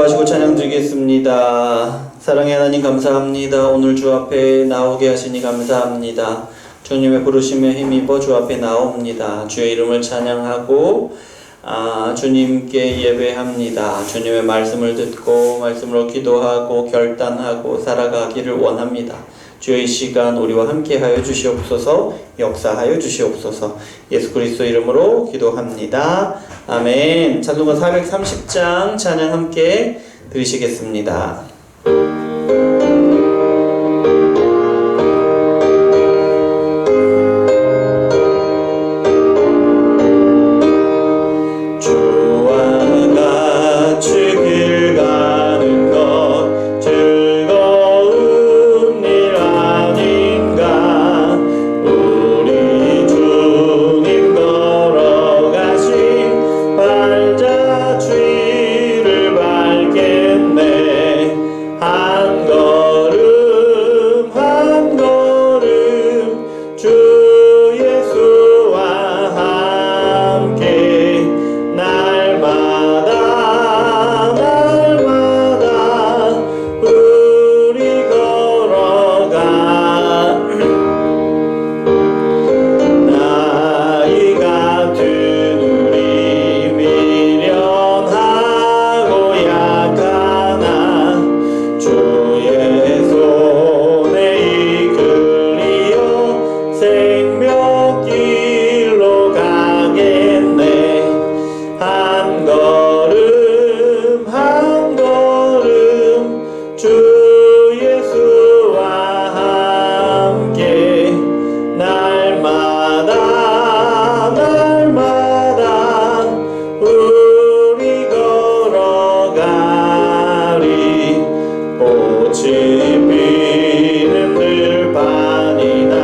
기도하시고 찬양 드리겠습니다. 사랑의 하나님 감사합니다. 오늘 주 앞에 나오게 하시니 감사합니다. 주님의 부르심에 힘입어 주 앞에 나옵니다. 주의 이름을 찬양하고 주님께 예배합니다. 주님의 말씀을 듣고 말씀으로 기도하고 결단하고 살아가기를 원합니다. 주의 시간 우리와 함께하여 주시옵소서. 역사하여 주시옵소서. 예수 그리스도 이름으로 기도합니다. 아멘. 찬송가 430장 찬양 함께 드리시겠습니다. 꽃이 피는 들판이나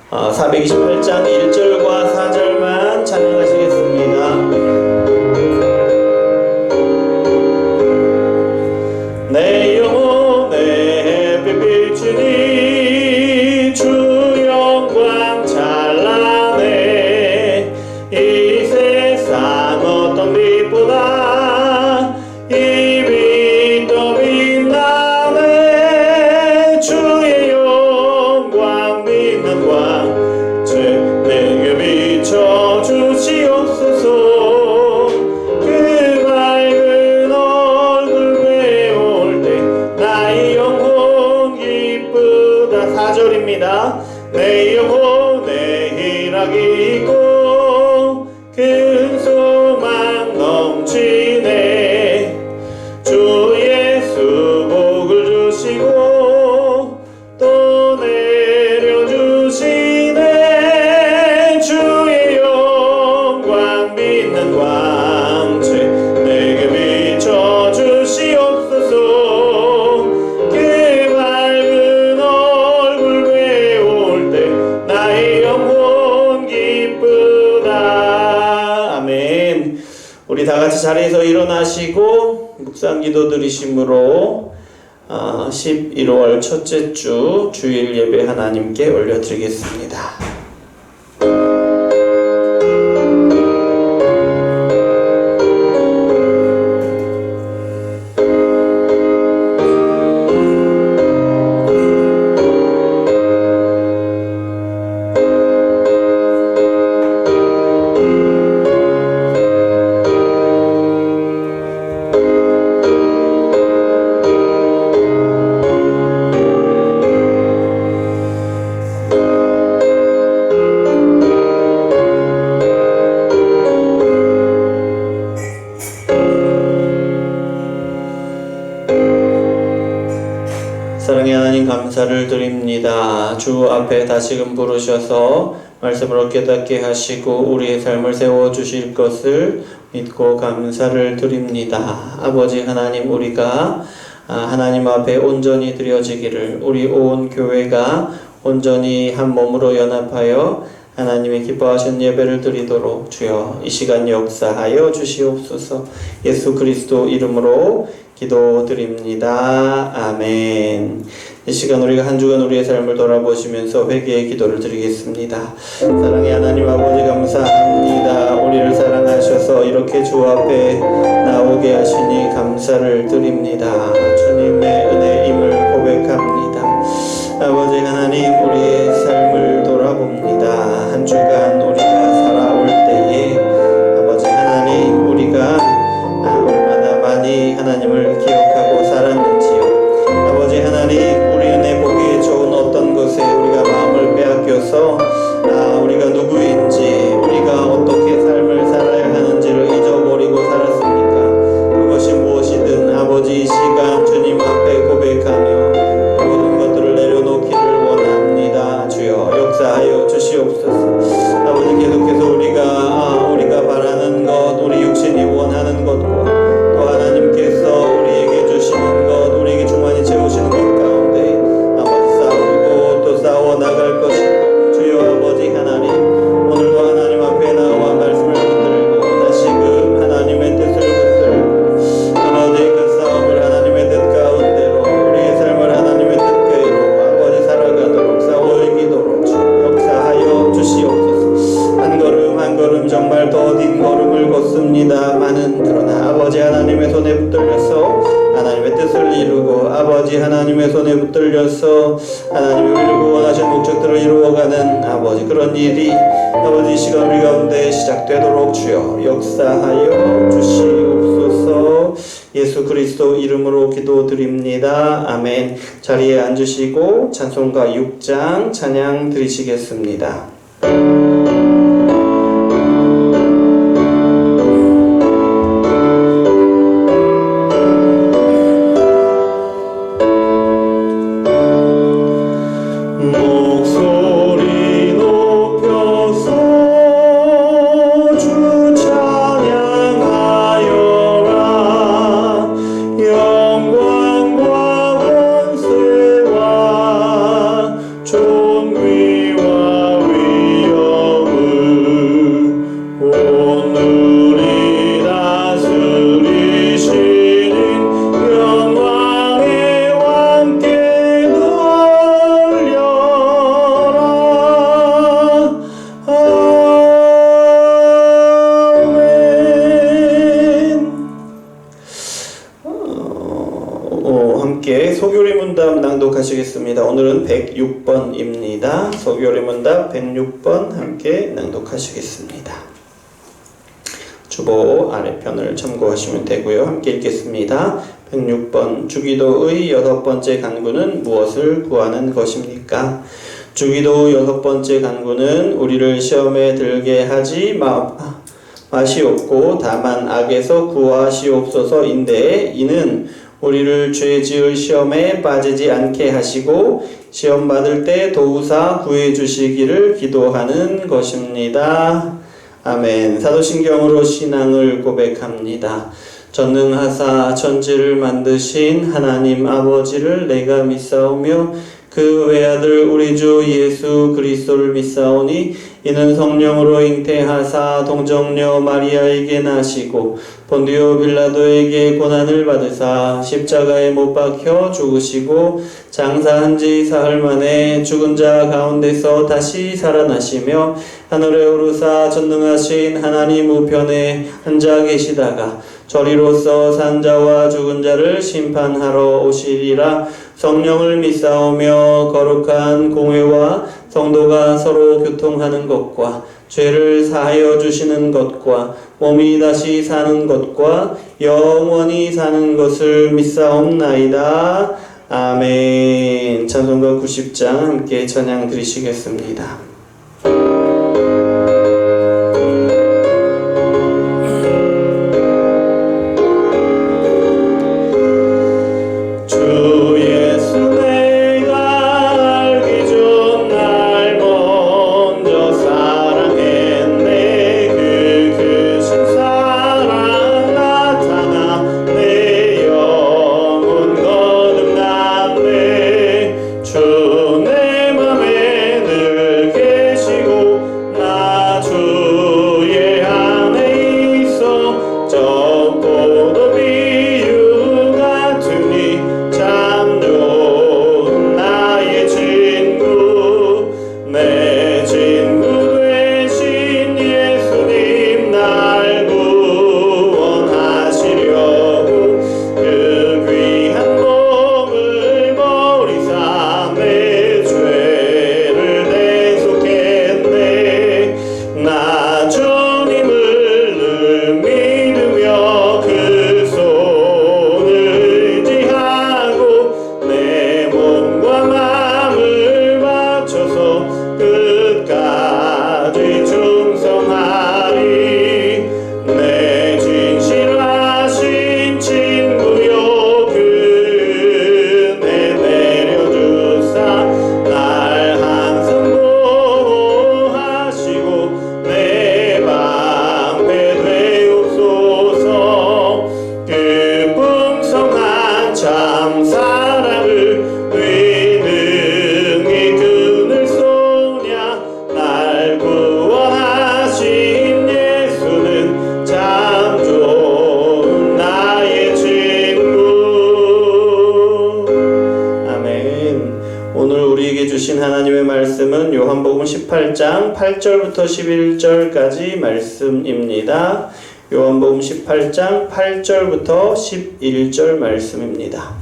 428장 1절과 4절만 찬양하시겠습니다. 내 영혼에 빛비추니 주 영광 찬란해. 이 세상 어떤 빛보다 이 빛도 빛나네. 주의 영광 빛난 광채 내게 비춰 주시옵소서. 내 영혼에 희락이 있고 큰 소망 넘치네. 주 예수 복을 주시고 또 내려주시네. 주의 영광 빛난 광채 내게 비춰 주시옵소서. 우리 다 같이 자리에서 일어나시고 묵상 기도 드리심으로 11월 첫째 주 주일 예배 하나님께 올려드리겠습니다. 사랑의 하나님 감사를 드립니다. 주 앞에 다시금 부르셔서 말씀을 깨닫게 하시고 우리의 삶을 세워주실 것을 믿고 감사를 드립니다. 아버지 하나님, 우리가 하나님 앞에 온전히 드려지기를, 우리 온 교회가 온전히 한 몸으로 연합하여 하나님의 기뻐하신 예배를 드리도록 주여 이 시간 역사하여 주시옵소서. 예수 그리스도 이름으로 기도드립니다. 아멘. 이 시간 우리가 한 주간 우리의 삶을 돌아보시면서 회개의 기도를 드리겠습니다. 사랑의 하나님 아버지 감사합니다. 우리를 사랑하셔서 이렇게 주 앞에 나오게 하시니 감사를 드립니다. 주님의 은혜임을 고백합니다. 아버지 하나님, 우리의 삶을 돌아봅니다. 한 주간 우리가 살아올 때에 아버지 하나님, 우리가 얼마나 많이 하나님을 기억하고 살았는지요. 아버지 하나님, 우리 은혜 보기 좋은 어떤 것에 우리가 마음을 빼앗겨서 우리가 누구인지, 우리가 어떻게 삶을 살아야 하는지를 잊어버리고 살았습니까? 그것이 무엇이든 아버지 이 시간 주님 앞에 고백하며 그 모든 것들을 내려놓기를 원합니다. 주여 역사하여 주시옵소서. 아버지 계속해서 우리가 바라는 것, 우리 육신이 원하는 것과 또 하나님께서 우리에게 주시는 것, 우리에게 충만히 채우시는 것 가운데 아버지 싸우고 또 싸워 나갈 것이 주여 아버지 하나님, 오늘도 하나님 앞에 나와 말씀을 붙들고 다시금 하나님의 뜻을 붙들고 아버지 그 싸움을 하나님의 뜻 가운데로 우리의 삶을 하나님의 뜻대로 아버지 살아가도록 싸워 이기도록 주 역사하여 주시옵소서. 한 걸음 한 걸음 정말 더딘 걸음을 걷습니다마는 그러나 아버지 하나님의 손에 붙들려서 하나님의 뜻을 이루고 아버지 하나님의 손에 붙들려서 하나님이 우리를 원하신 목적들을 이루어가는 아버지 그런 일이 아버지 이 시간 우리 가운데 시작되도록 주여 역사하여 주시옵소서. 예수 그리스도 이름으로 기도드립니다. 아멘. 자리에 앉으시고 찬송가 6장 찬양 드리시겠습니다. 존귀와 낭독하시겠습니다. 오늘은 106번입니다. 소교리 문답 106번 함께 낭독하시겠습니다. 주보 아래편을 참고하시면 되고요. 함께 읽겠습니다. 106번 주기도의 6번째 간구는 무엇을 구하는 것입니까? 주기도 6번째 간구는 우리를 시험에 들게 하지 마시옵고 다만 악에서 구하시옵소서인데 이는 우리를 죄 지을 시험에 빠지지 않게 하시고 시험 받을 때 도우사 구해 주시기를 기도하는 것입니다. 아멘. 사도신경으로 신앙을 고백합니다. 전능하사 천지를 만드신 하나님 아버지를 내가 믿사오며 그 외아들 우리 주 예수 그리스도를 믿사오니 이는 성령으로 잉태하사 동정녀 마리아에게 나시고 본디오 빌라도에게 고난을 받으사 십자가에 못 박혀 죽으시고 장사한 지 사흘 만에 죽은 자 가운데서 다시 살아나시며 하늘에 오르사 전능하신 하나님 우편에 앉아 계시다가 저리로서 산 자와 죽은 자를 심판하러 오시리라. 성령을 믿사오며 거룩한 공회와 성도가 서로 교통하는 것과 죄를 사하여 주시는 것과 몸이 다시 사는 것과 영원히 사는 것을 믿사옵나이다. 아멘. 찬송가 90장 함께 찬양 드리시겠습니다. 요한복음 18장 8절부터 11절까지 말씀입니다. 요한복음 18장 8절부터 11절 말씀입니다.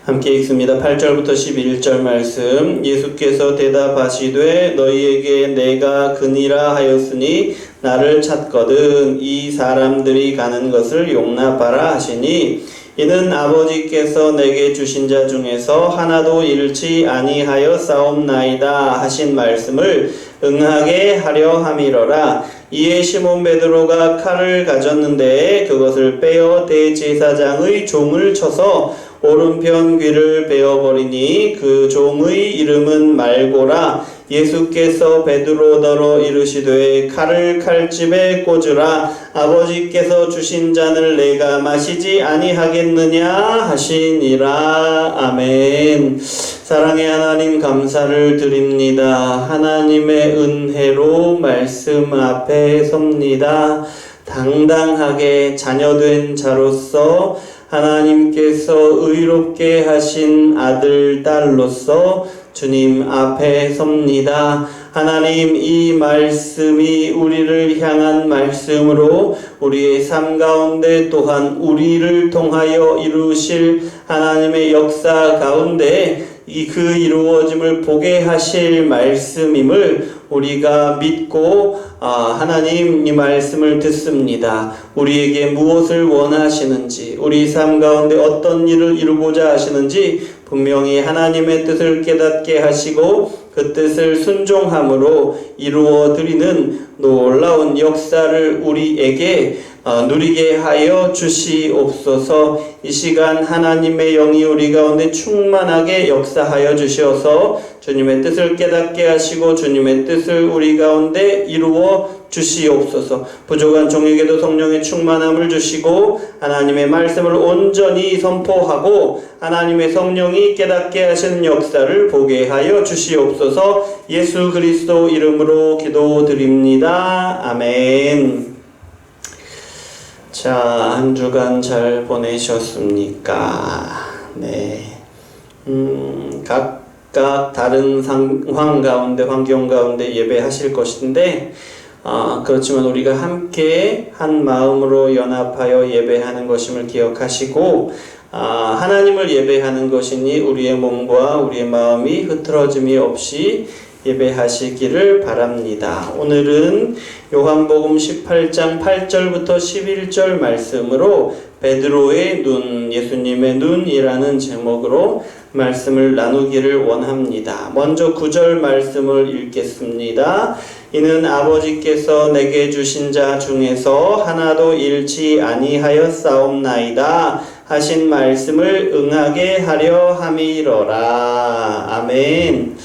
함께 읽습니다. 8절부터 11절 말씀. 예수께서 대답하시되 너희에게 내가 그니라 하였으니 나를 찾거든 이 사람들이 가는 것을 용납하라 하시니 이는 아버지께서 내게 주신 자 중에서 하나도 잃지 아니하여 싸움나이다 하신 말씀을 응하게 하려 함이러라. 이에 시몬 베드로가 칼을 가졌는데 그것을 빼어 대제사장의 종을 쳐서 오른편 귀를 베어버리니 그 종의 이름은 말고라. 예수께서 베드로더러 이르시되 칼을 칼집에 꽂으라. 아버지께서 주신 잔을 내가 마시지 아니하겠느냐 하시니라. 아멘. 사랑의 하나님 감사를 드립니다. 하나님의 은혜로 말씀 앞에 섭니다. 당당하게 자녀된 자로서 하나님께서 의롭게 하신 아들, 딸로서 주님 앞에 섭니다. 하나님, 이 말씀이 우리를 향한 말씀으로 우리의 삶 가운데 또한 우리를 통하여 이루실 하나님의 역사 가운데 그 이루어짐을 보게 하실 말씀임을 우리가 믿고 하나님 이 말씀을 듣습니다. 우리에게 무엇을 원하시는지, 우리 삶 가운데 어떤 일을 이루고자 하시는지 분명히 하나님의 뜻을 깨닫게 하시고 그 뜻을 순종함으로 이루어 드리는 놀라운 역사를 우리에게 누리게 하여 주시옵소서. 이 시간 하나님의 영이 우리 가운데 충만하게 역사하여 주시어서 주님의 뜻을 깨닫게 하시고 주님의 뜻을 우리 가운데 이루어 주시옵소서. 부족한 종에게도 성령의 충만함을 주시고 하나님의 말씀을 온전히 선포하고 하나님의 성령이 깨닫게 하시는 역사를 보게 하여 주시옵소서. 예수 그리스도 이름으로 기도드립니다. 아멘. 자, 한 주간 잘 보내셨습니까? 네. 각각 다른 상황 가운데, 환경 가운데 예배하실 것인데, 그렇지만 우리가 함께 한 마음으로 연합하여 예배하는 것임을 기억하시고, 하나님을 예배하는 것이니 우리의 몸과 우리의 마음이 흐트러짐이 없이 예배하시기를 바랍니다. 오늘은 요한복음 18장 8절부터 11절 말씀으로 베드로의 눈, 예수님의 눈이라는 제목으로 말씀을 나누기를 원합니다. 먼저 9절 말씀을 읽겠습니다. 이는 아버지께서 내게 주신 자 중에서 하나도 잃지 아니하였사옵나이다 하신 말씀을 응하게 하려 함이러라. 아멘.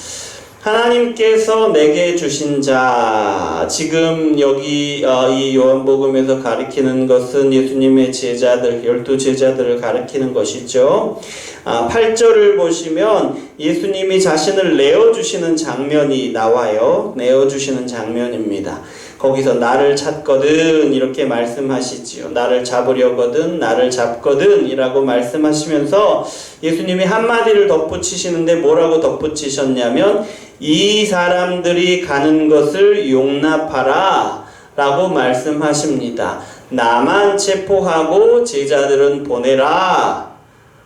하나님께서 내게 주신 자, 지금 여기 이 요한복음에서 가리키는 것은 예수님의 제자들, 12제자들을 가리키는 것이죠. 8절을 보시면 예수님이 자신을 내어주시는 장면이 나와요. 내어주시는 장면입니다. 거기서 나를 찾거든 이렇게 말씀하시지요. 나를 잡으려거든, 나를 잡거든 이라고 말씀하시면서 예수님이 한마디를 덧붙이시는데 뭐라고 덧붙이셨냐면 이 사람들이 가는 것을 용납하라 라고 말씀하십니다. 나만 체포하고 제자들은 보내라,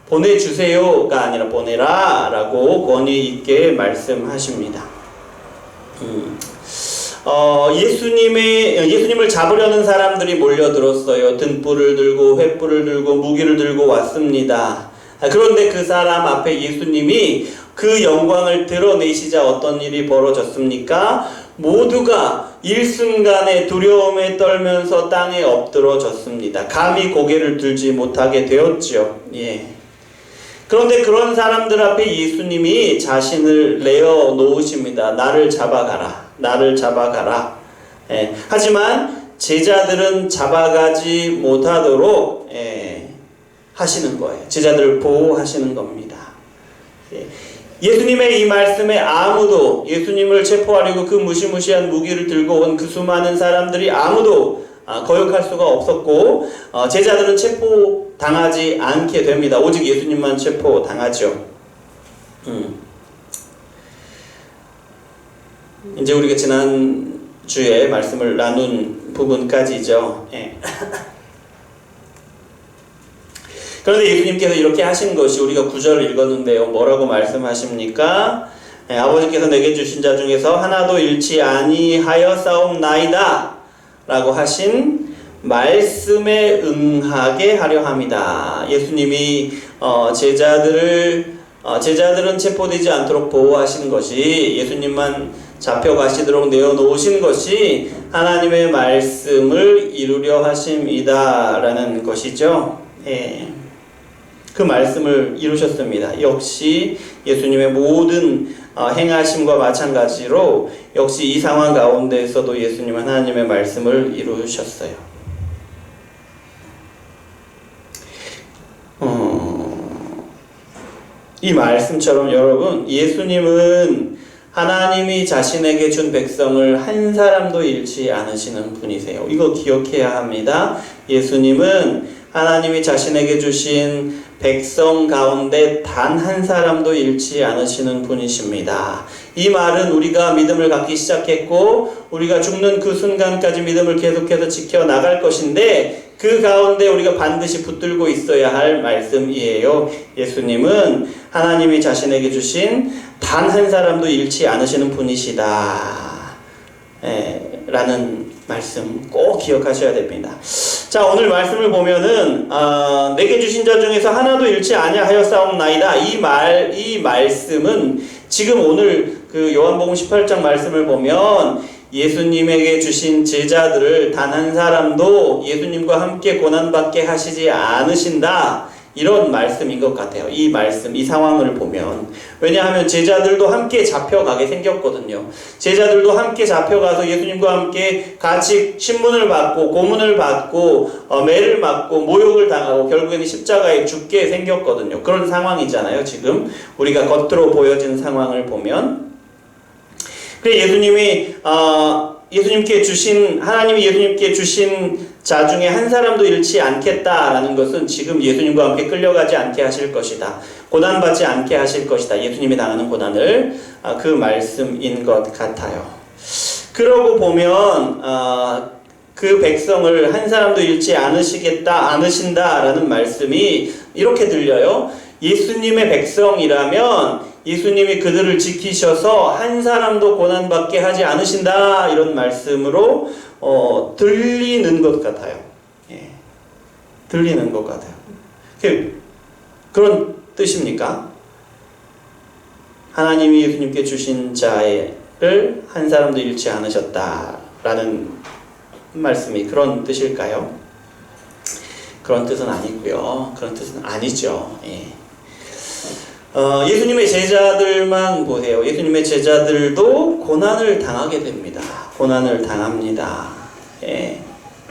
보내주세요가 아니라 보내라 라고 권위 있게 말씀하십니다. 예수님을 잡으려는 사람들이 몰려들었어요. 등불을 들고 횃불을 들고 무기를 들고 왔습니다. 그런데 그 사람 앞에 예수님이 그 영광을 드러내시자 어떤 일이 벌어졌습니까? 모두가 일순간에 두려움에 떨면서 땅에 엎드러졌습니다. 감히 고개를 들지 못하게 되었죠. 예. 그런데 그런 사람들 앞에 예수님이 자신을 내어 놓으십니다. 나를 잡아가라. 나를 잡아가라. 예. 하지만 제자들은 잡아가지 못하도록 하시는 거예요. 제자들을 보호하시는 겁니다. 예. 예수님의 이 말씀에 아무도 예수님을 체포하려고 그 무시무시한 무기를 들고 온 그 수많은 사람들이 아무도 거역할 수가 없었고 제자들은 체포당하지 않게 됩니다. 오직 예수님만 체포당하죠. 이제 우리가 지난주에 말씀을 나눈 부분까지죠. 예. 그런데 예수님께서 이렇게 하신 것이 우리가 9절 읽었는데요. 뭐라고 말씀하십니까? 예, 아버지께서 내게 주신 자 중에서 하나도 잃지 아니하였사옵나이다 라고 하신 말씀에 응하게 하려 합니다. 예수님이 제자들은 체포되지 않도록 보호하신 것이, 예수님만 잡혀가시도록 내어놓으신 것이 하나님의 말씀을 이루려 하심이다 라는 것이죠. 예. 그 말씀을 이루셨습니다. 역시 예수님의 모든 행하심과 마찬가지로 역시 이 상황 가운데에서도 예수님은 하나님의 말씀을 이루셨어요. 이 말씀처럼 여러분, 예수님은 하나님이 자신에게 준 백성을 한 사람도 잃지 않으시는 분이세요. 이거 기억해야 합니다. 예수님은 하나님이 자신에게 주신 백성 가운데 단 한 사람도 잃지 않으시는 분이십니다. 이 말은 우리가 믿음을 갖기 시작했고 우리가 죽는 그 순간까지 믿음을 계속해서 지켜나갈 것인데 그 가운데 우리가 반드시 붙들고 있어야 할 말씀이에요. 예수님은 하나님이 자신에게 주신 단 한 사람도 잃지 않으시는 분이시다 라는 말씀 꼭 기억하셔야 됩니다. 자, 오늘 말씀을 보면은 내게 주신 자 중에서 하나도 잃지 아니하였사옵나이다. 이 말씀은 지금 오늘 그 요한복음 18장 말씀을 보면 예수님에게 주신 제자들을 단 한 사람도 예수님과 함께 고난받게 하시지 않으신다, 이런 말씀인 것 같아요. 이 말씀, 이 상황을 보면. 왜냐하면 제자들도 함께 잡혀가게 생겼거든요. 제자들도 함께 잡혀가서 예수님과 함께 같이 신문을 받고 고문을 받고 매를 맞고 모욕을 당하고 결국에는 십자가에 죽게 생겼거든요. 그런 상황이잖아요. 지금 우리가 겉으로 보여진 상황을 보면. 그래 하나님이 예수님께 주신 자 중에 한 사람도 잃지 않겠다라는 것은 지금 예수님과 함께 끌려가지 않게 하실 것이다, 고난받지 않게 하실 것이다, 예수님이 당하는 고난을, 그 말씀인 것 같아요. 그러고 보면 그 백성을 한 사람도 잃지 않으신다라는 말씀이 이렇게 들려요. 예수님의 백성이라면 예수님이 그들을 지키셔서 한 사람도 고난받게 하지 않으신다, 이런 말씀으로 들리는 것 같아요. 예, 들리는 것 같아요. 그런 뜻입니까? 하나님이 예수님께 주신 자를 한 사람도 잃지 않으셨다라는 말씀이 그런 뜻일까요? 그런 뜻은 아니고요. 그런 뜻은 아니죠. 예. 예수님의 제자들만 보세요. 예수님의 제자들도 고난을 당하게 됩니다. 고난을 당합니다. 예.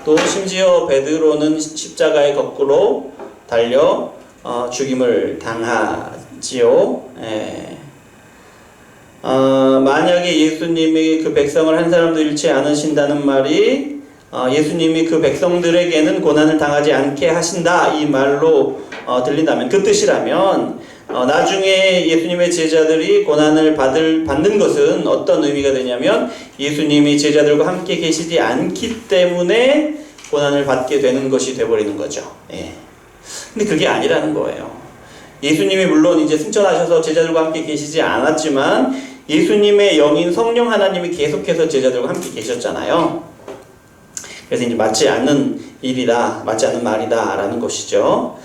또 심지어 베드로는 십자가에 거꾸로 달려 죽임을 당하지요. 예. 만약에 예수님이 그 백성을 한 사람도 잃지 않으신다는 말이 예수님이 그 백성들에게는 고난을 당하지 않게 하신다, 이 말로 들린다면, 그 뜻이라면 나중에 예수님의 제자들이 고난을 받는 것은 어떤 의미가 되냐면 예수님이 제자들과 함께 계시지 않기 때문에 고난을 받게 되는 것이 되어버리는 거죠. 예. 근데 그게 아니라는 거예요. 예수님이 물론 이제 승천하셔서 제자들과 함께 계시지 않았지만 예수님의 영인 성령 하나님이 계속해서 제자들과 함께 계셨잖아요. 그래서 이제 맞지 않는 일이다, 맞지 않는 말이다 라는 것이죠.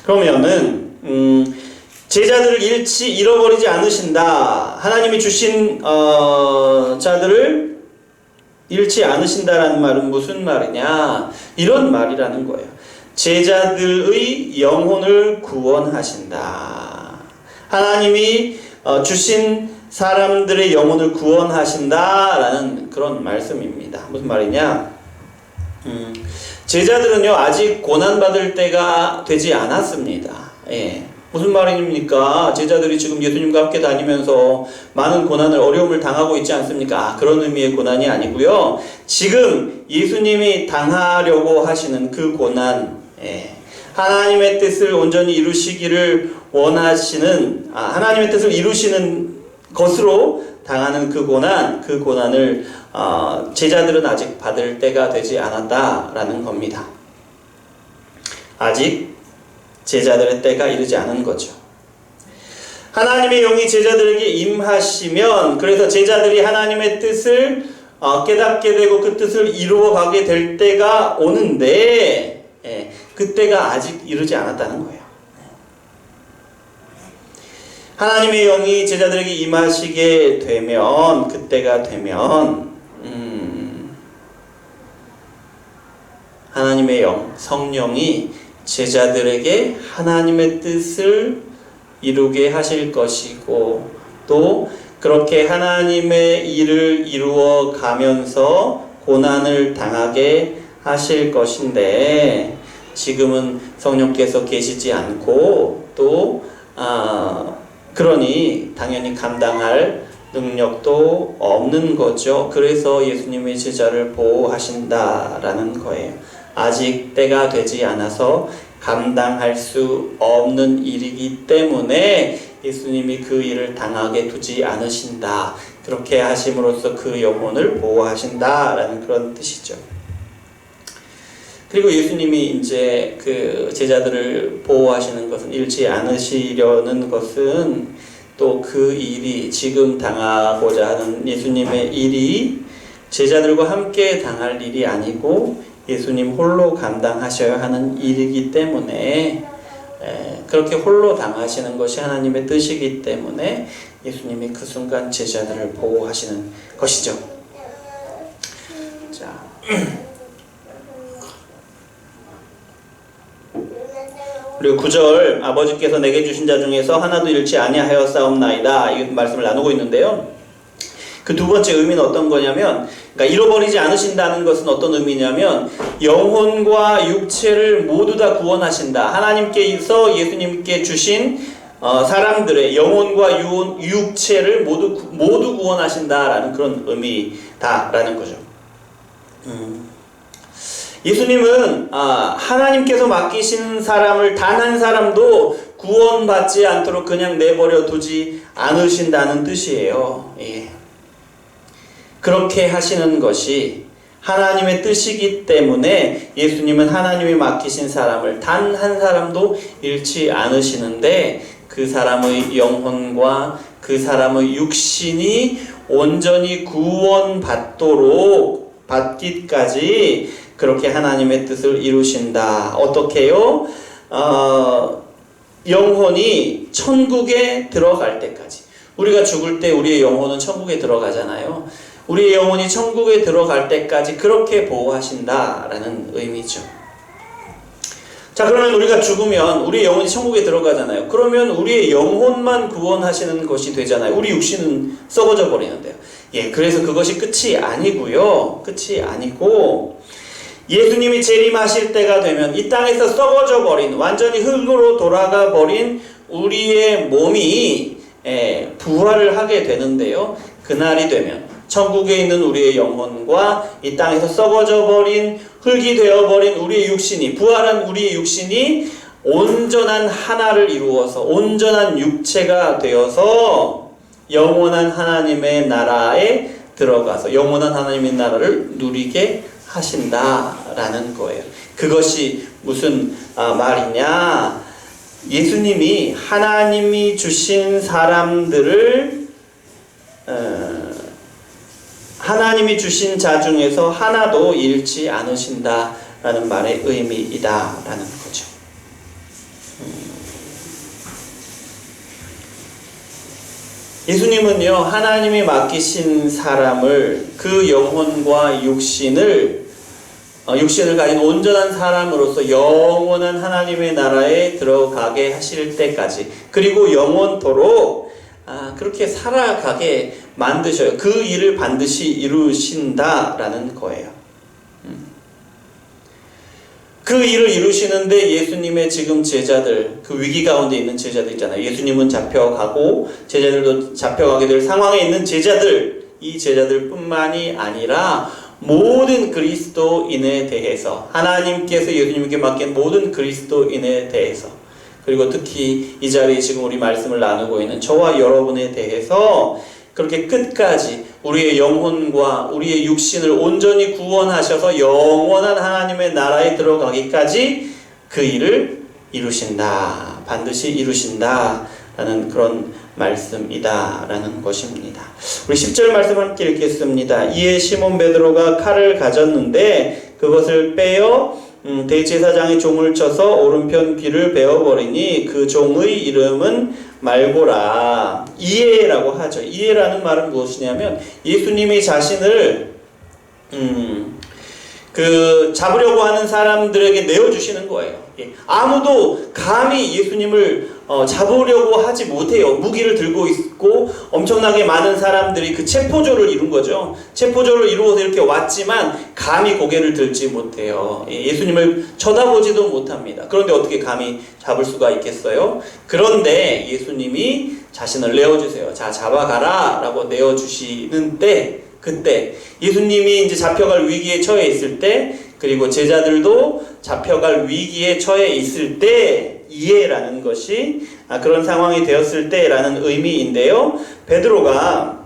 그러면은 제자들을 잃어버리지 않으신다, 하나님이 주신 자들을 잃지 않으신다라는 말은 무슨 말이냐, 이런 말이라는 거예요. 제자들의 영혼을 구원하신다, 하나님이 주신 사람들의 영혼을 구원하신다라는 그런 말씀입니다. 무슨 말이냐, 제자들은요 아직 고난받을 때가 되지 않았습니다. 예. 무슨 말입니까? 제자들이 지금 예수님과 함께 다니면서 많은 고난을, 어려움을 당하고 있지 않습니까? 그런 의미의 고난이 아니고요, 지금 예수님이 당하려고 하시는 그 고난, 하나님의 뜻을 온전히 이루시기를 원하시는, 하나님의 뜻을 이루시는 것으로 당하는 그 고난을 제자들은 아직 받을 때가 되지 않았다라는 겁니다. 아직 제자들의 때가 이르지 않은 거죠. 하나님의 영이 제자들에게 임하시면, 그래서 제자들이 하나님의 뜻을 깨닫게 되고 그 뜻을 이루어가게 될 때가 오는데, 그때가 아직 이르지 않았다는 거예요. 하나님의 영이 제자들에게 임하시게 되면, 그때가 되면 하나님의 영, 성령이 제자들에게 하나님의 뜻을 이루게 하실 것이고, 또 그렇게 하나님의 일을 이루어 가면서 고난을 당하게 하실 것인데, 지금은 성령께서 계시지 않고 또 그러니 당연히 감당할 능력도 없는 거죠. 그래서 예수님의 제자를 보호하신다라는 거예요. 아직 때가 되지 않아서 감당할 수 없는 일이기 때문에 예수님이 그 일을 당하게 두지 않으신다. 그렇게 하심으로써 그 영혼을 보호하신다라는 그런 뜻이죠. 그리고 예수님이 이제 그 제자들을 보호하시는 것은 잃지 않으시려는 것은 또 그 일이 지금 당하고자 하는 예수님의 일이 제자들과 함께 당할 일이 아니고 예수님 홀로 감당하셔야 하는 일이기 때문에 그렇게 홀로 당하시는 것이 하나님의 뜻이기 때문에 예수님이 그 순간 제자들을 보호하시는 것이죠. 자, 그리고 9절 아버지께서 내게 주신 자 중에서 하나도 잃지 아니하였사옵나이다 이 말씀을 나누고 있는데요. 그 두 번째 의미는 어떤 거냐면, 그러니까 잃어버리지 않으신다는 것은 어떤 의미냐면 영혼과 육체를 모두 다 구원하신다. 하나님께서 예수님께 주신 사람들의 영혼과 육체를 모두 구원하신다라는 그런 의미다라는 거죠. 예수님은 하나님께서 맡기신 사람을 단 한 사람도 구원받지 않도록 그냥 내버려 두지 않으신다는 뜻이에요. 예. 그렇게 하시는 것이 하나님의 뜻이기 때문에 예수님은 하나님이 맡기신 사람을 단 한 사람도 잃지 않으시는데 그 사람의 영혼과 그 사람의 육신이 온전히 구원받도록 받기까지 그렇게 하나님의 뜻을 이루신다. 어떻게요? 영혼이 천국에 들어갈 때까지. 우리가 죽을 때 우리의 영혼은 천국에 들어가잖아요. 우리의 영혼이 천국에 들어갈 때까지 그렇게 보호하신다라는 의미죠. 자, 그러면 우리가 죽으면 우리의 영혼이 천국에 들어가잖아요. 그러면 우리의 영혼만 구원하시는 것이 되잖아요. 우리 육신은 썩어져 버리는데요. 예, 그래서 그것이 끝이 아니고요. 끝이 아니고 예수님이 재림하실 때가 되면 이 땅에서 썩어져 버린, 완전히 흙으로 돌아가 버린 우리의 몸이 부활을 하게 되는데요. 그날이 되면 천국에 있는 우리의 영혼과 이 땅에서 썩어져 버린, 흙이 되어버린 우리의 육신이, 부활한 우리의 육신이 온전한 하나를 이루어서 온전한 육체가 되어서 영원한 하나님의 나라에 들어가서 영원한 하나님의 나라를 누리게 하신다라는 거예요. 그것이 무슨 말이냐? 예수님이 하나님이 주신 사람들을 하나님이 주신 자 중에서 하나도 잃지 않으신다라는 말의 의미이다라는 거죠. 예수님은요, 하나님이 맡기신 사람을, 그 영혼과 육신을 가진 온전한 사람으로서 영원한 하나님의 나라에 들어가게 하실 때까지, 그리고 영원토록 그렇게 살아가게 만드셔요. 그 일을 반드시 이루신다라는 거예요. 그 일을 이루시는데 예수님의 지금 제자들, 그 위기 가운데 있는 제자들 있잖아요. 예수님은 잡혀가고 제자들도 잡혀가게 될 상황에 있는 제자들, 이 제자들뿐만이 아니라 모든 그리스도인에 대해서, 하나님께서 예수님께 맡긴 모든 그리스도인에 대해서, 그리고 특히 이 자리에 지금 우리 말씀을 나누고 있는 저와 여러분에 대해서 그렇게 끝까지 우리의 영혼과 우리의 육신을 온전히 구원하셔서 영원한 하나님의 나라에 들어가기까지 그 일을 이루신다. 반드시 이루신다. 라는 그런 말씀이다라는 것입니다. 우리 10절 말씀 함께 읽겠습니다. 이에 시몬 베드로가 칼을 가졌는데 그것을 빼어 대제사장의 종을 쳐서 오른편 귀를 베어버리니 그 종의 이름은 말고라. 이해라고 하죠. 이해라는 말은 무엇이냐면 예수님이 자신을 잡으려고 하는 사람들에게 내어주시는 거예요. 아무도 감히 예수님을 잡으려고 하지 못해요. 무기를 들고 있고 엄청나게 많은 사람들이 그 체포조를 이룬 거죠. 체포조를 이루어서 이렇게 왔지만 감히 고개를 들지 못해요. 예수님을 쳐다보지도 못합니다. 그런데 어떻게 감히 잡을 수가 있겠어요? 그런데 예수님이 자신을 내어주세요. 자, 잡아가라 라고 내어주시는데, 그때 예수님이 이제 잡혀갈 위기에 처해 있을 때 그리고 제자들도 잡혀갈 위기에 처해 있을 때이에라는 것이 그런 상황이 되었을 때라는 의미인데요. 베드로가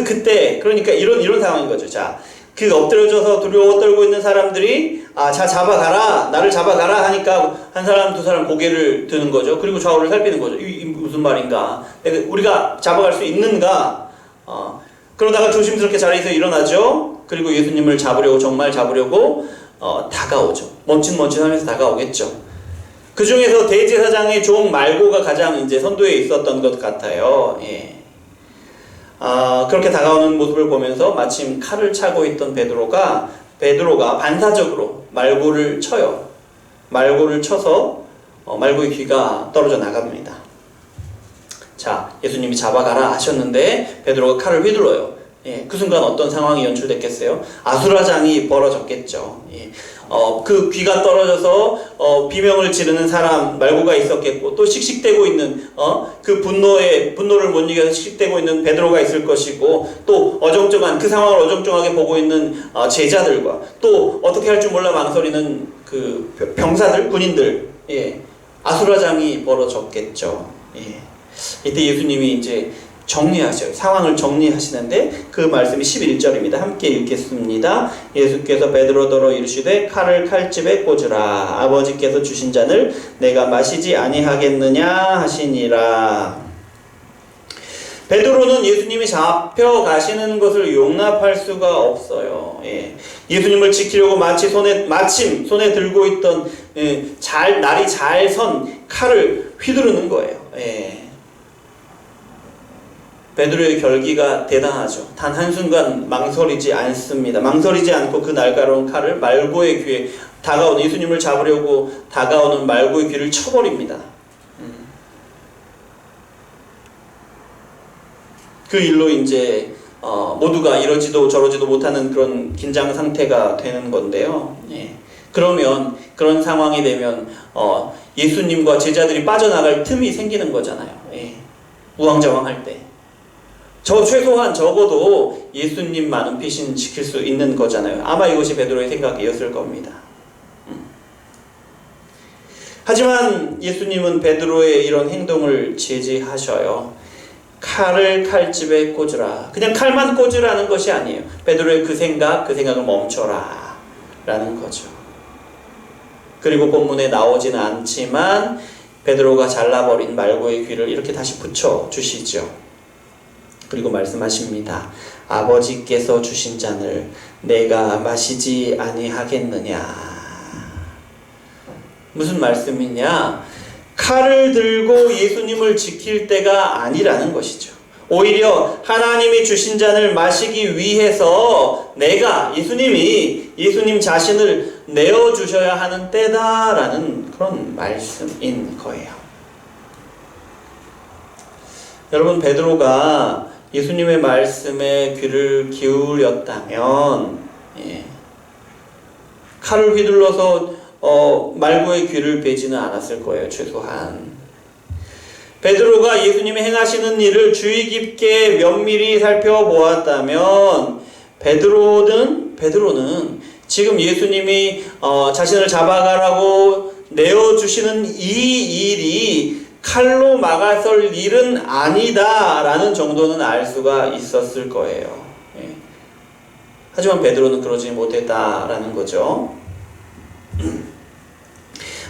그때 그러니까 이런 상황인 거죠. 자, 그 엎드려져서 두려워 떨고 있는 사람들이 자 잡아가라, 나를 잡아가라 하니까 한 사람 두 사람 고개를 드는 거죠. 그리고 좌우를 살피는 거죠. 이 무슨 말인가? 우리가 잡아갈 수 있는가? 그러다가 조심스럽게 자리에서 일어나죠. 그리고 예수님을 잡으려고 정말 잡으려고 다가오죠. 멈칫멈칫하면서 다가오겠죠. 그 중에서 대제사장의 종 말고가 가장 이제 선두에 있었던 것 같아요. 예. 그렇게 다가오는 모습을 보면서 마침 칼을 차고 있던 베드로가 반사적으로 말고를 쳐요. 말고를 쳐서 말고의 귀가 떨어져 나갑니다. 자, 예수님이 잡아가라 하셨는데 베드로가 칼을 휘둘러요. 예, 그 순간 어떤 상황이 연출됐겠어요? 아수라장이 벌어졌겠죠. 예. 그 귀가 떨어져서 비명을 지르는 사람 말고가 있었겠고, 또 씩씩대고 있는 그 분노를 못 이겨서 씩씩대고 있는 베드로가 있을 것이고, 또 그 상황을 어정쩡하게 보고 있는 제자들과, 또 어떻게 할 줄 몰라 망설이는 그 병사들, 군인들, 예, 아수라장이 벌어졌겠죠. 예. 이때 예수님이 이제 정리하셔요. 상황을 정리하시는데 그 말씀이 11절입니다. 함께 읽겠습니다. 예수께서 베드로더러 이르시되 칼을 칼집에 꽂으라. 아버지께서 주신 잔을 내가 마시지 아니하겠느냐 하시니라. 베드로는 예수님이 잡혀가시는 것을 용납할 수가 없어요. 예. 예수님을 지키려고 마침 손에 들고 있던 날이 잘 선 칼을 휘두르는 거예요. 예. 베드로의 결기가 대단하죠. 단 한순간 망설이지 않습니다. 망설이지 않고 그 날카로운 칼을 말고의 귀에 예수님을 잡으려고 다가오는 말고의 귀를 쳐버립니다. 그 일로 이제 모두가 이러지도 저러지도 못하는 그런 긴장 상태가 되는 건데요. 예. 그러면 그런 상황이 되면 예수님과 제자들이 빠져나갈 틈이 생기는 거잖아요. 예. 우왕좌왕할 때. 최소한 적어도 예수님만은 피신시킬 수 있는 거잖아요. 아마 이것이 베드로의 생각이었을 겁니다. 하지만 예수님은 베드로의 이런 행동을 제지하셔요. 칼을 칼집에 꽂으라. 그냥 칼만 꽂으라는 것이 아니에요. 베드로의 그 생각을 멈춰라 라는 거죠. 그리고 본문에 나오지는 않지만 베드로가 잘라버린 말고의 귀를 이렇게 다시 붙여주시죠. 그리고 말씀하십니다. 아버지께서 주신 잔을 내가 마시지 아니하겠느냐. 무슨 말씀이냐? 칼을 들고 예수님을 지킬 때가 아니라는 것이죠. 오히려 하나님이 주신 잔을 마시기 위해서 예수님 자신을 내어주셔야 하는 때다라는 그런 말씀인 거예요. 여러분, 베드로가 예수님의 말씀에 귀를 기울였다면 칼을 휘둘러서 말고의 귀를 베지는 않았을 거예요. 최소한 베드로가 예수님이 행하시는 일을 주의 깊게 면밀히 살펴보았다면 베드로는 지금 예수님이 자신을 잡아가라고 내어주시는 이 일이 칼로 막아설 일은 아니다라는 정도는 알 수가 있었을 거예요. 예. 하지만 베드로는 그러지 못했다라는 거죠.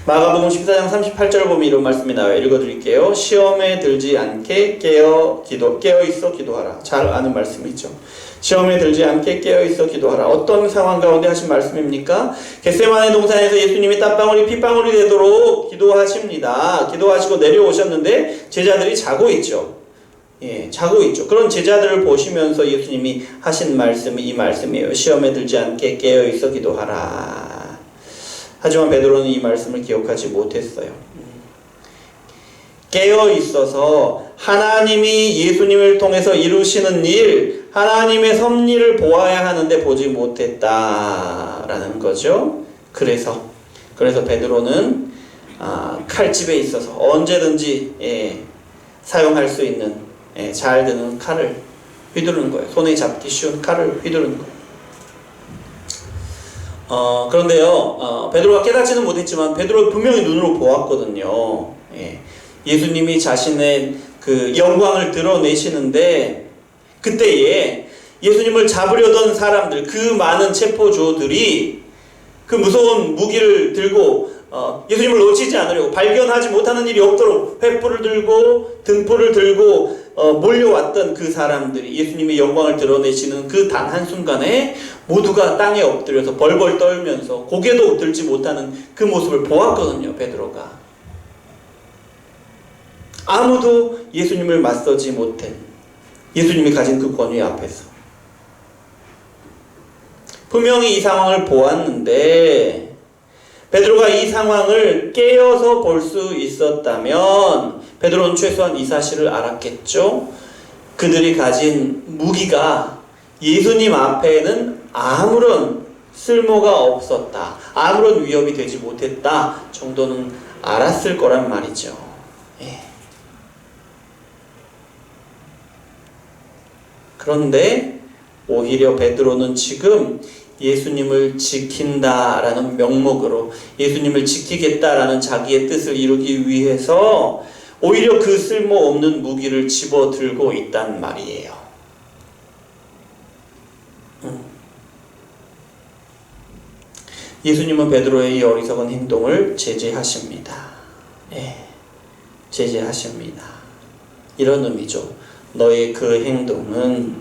마가복음 14장 38절을 보면 이런 말씀이 나와요. 읽어드릴게요. 시험에 들지 않게 깨어있어 기도하라. 잘 아는 말씀이죠. 시험에 들지 않게 깨어있어 기도하라. 어떤 상황 가운데 하신 말씀입니까? 겟세마네 동산에서 예수님이 땀방울이 핏방울이 되도록 기도하십니다. 기도하시고 내려오셨는데 제자들이 자고 있죠. 예, 자고 있죠. 그런 제자들을 보시면서 예수님이 하신 말씀이 이 말씀이에요. 시험에 들지 않게 깨어있어 기도하라. 하지만 베드로는 이 말씀을 기억하지 못했어요. 깨어있어서 하나님이 예수님을 통해서 이루시는 일, 하나님의 섭리를 보아야 하는데 보지 못했다라는 거죠. 그래서 베드로는 칼집에 있어서 언제든지 사용할 수 있는 잘 드는 칼을 휘두르는 거예요. 손에 잡기 쉬운 칼을 휘두르는 거예요. 그런데요, 베드로가 깨닫지는 못했지만 베드로가 분명히 눈으로 보았거든요. 예수님이 자신의 그 영광을 드러내시는데 그때에 예수님을 잡으려던 사람들, 그 많은 체포조들이 그 무서운 무기를 들고 예수님을 놓치지 않으려고, 발견하지 못하는 일이 없도록 횃불을 들고 등불을 들고 몰려왔던 그 사람들이 예수님의 영광을 드러내시는 그 단 한순간에 모두가 땅에 엎드려서 벌벌 떨면서 고개도 들지 못하는 그 모습을 보았거든요. 베드로가 아무도 예수님을 맞서지 못한 예수님이 가진 그 권위 앞에서 분명히 이 상황을 보았는데 베드로가 이 상황을 깨어서 볼 수 있었다면 베드로는 최소한 이 사실을 알았겠죠. 그들이 가진 무기가 예수님 앞에는 아무런 쓸모가 없었다, 아무런 위협이 되지 못했다 정도는 알았을 거란 말이죠. 그런데 오히려 베드로는 지금 예수님을 지킨다라는 명목으로 예수님을 지키겠다라는 자기의 뜻을 이루기 위해서 오히려 그 쓸모없는 무기를 집어들고 있단 말이에요. 예수님은 베드로의 이 어리석은 행동을 제지하십니다. 제지하십니다. 이런 의미죠. 너의 그 행동은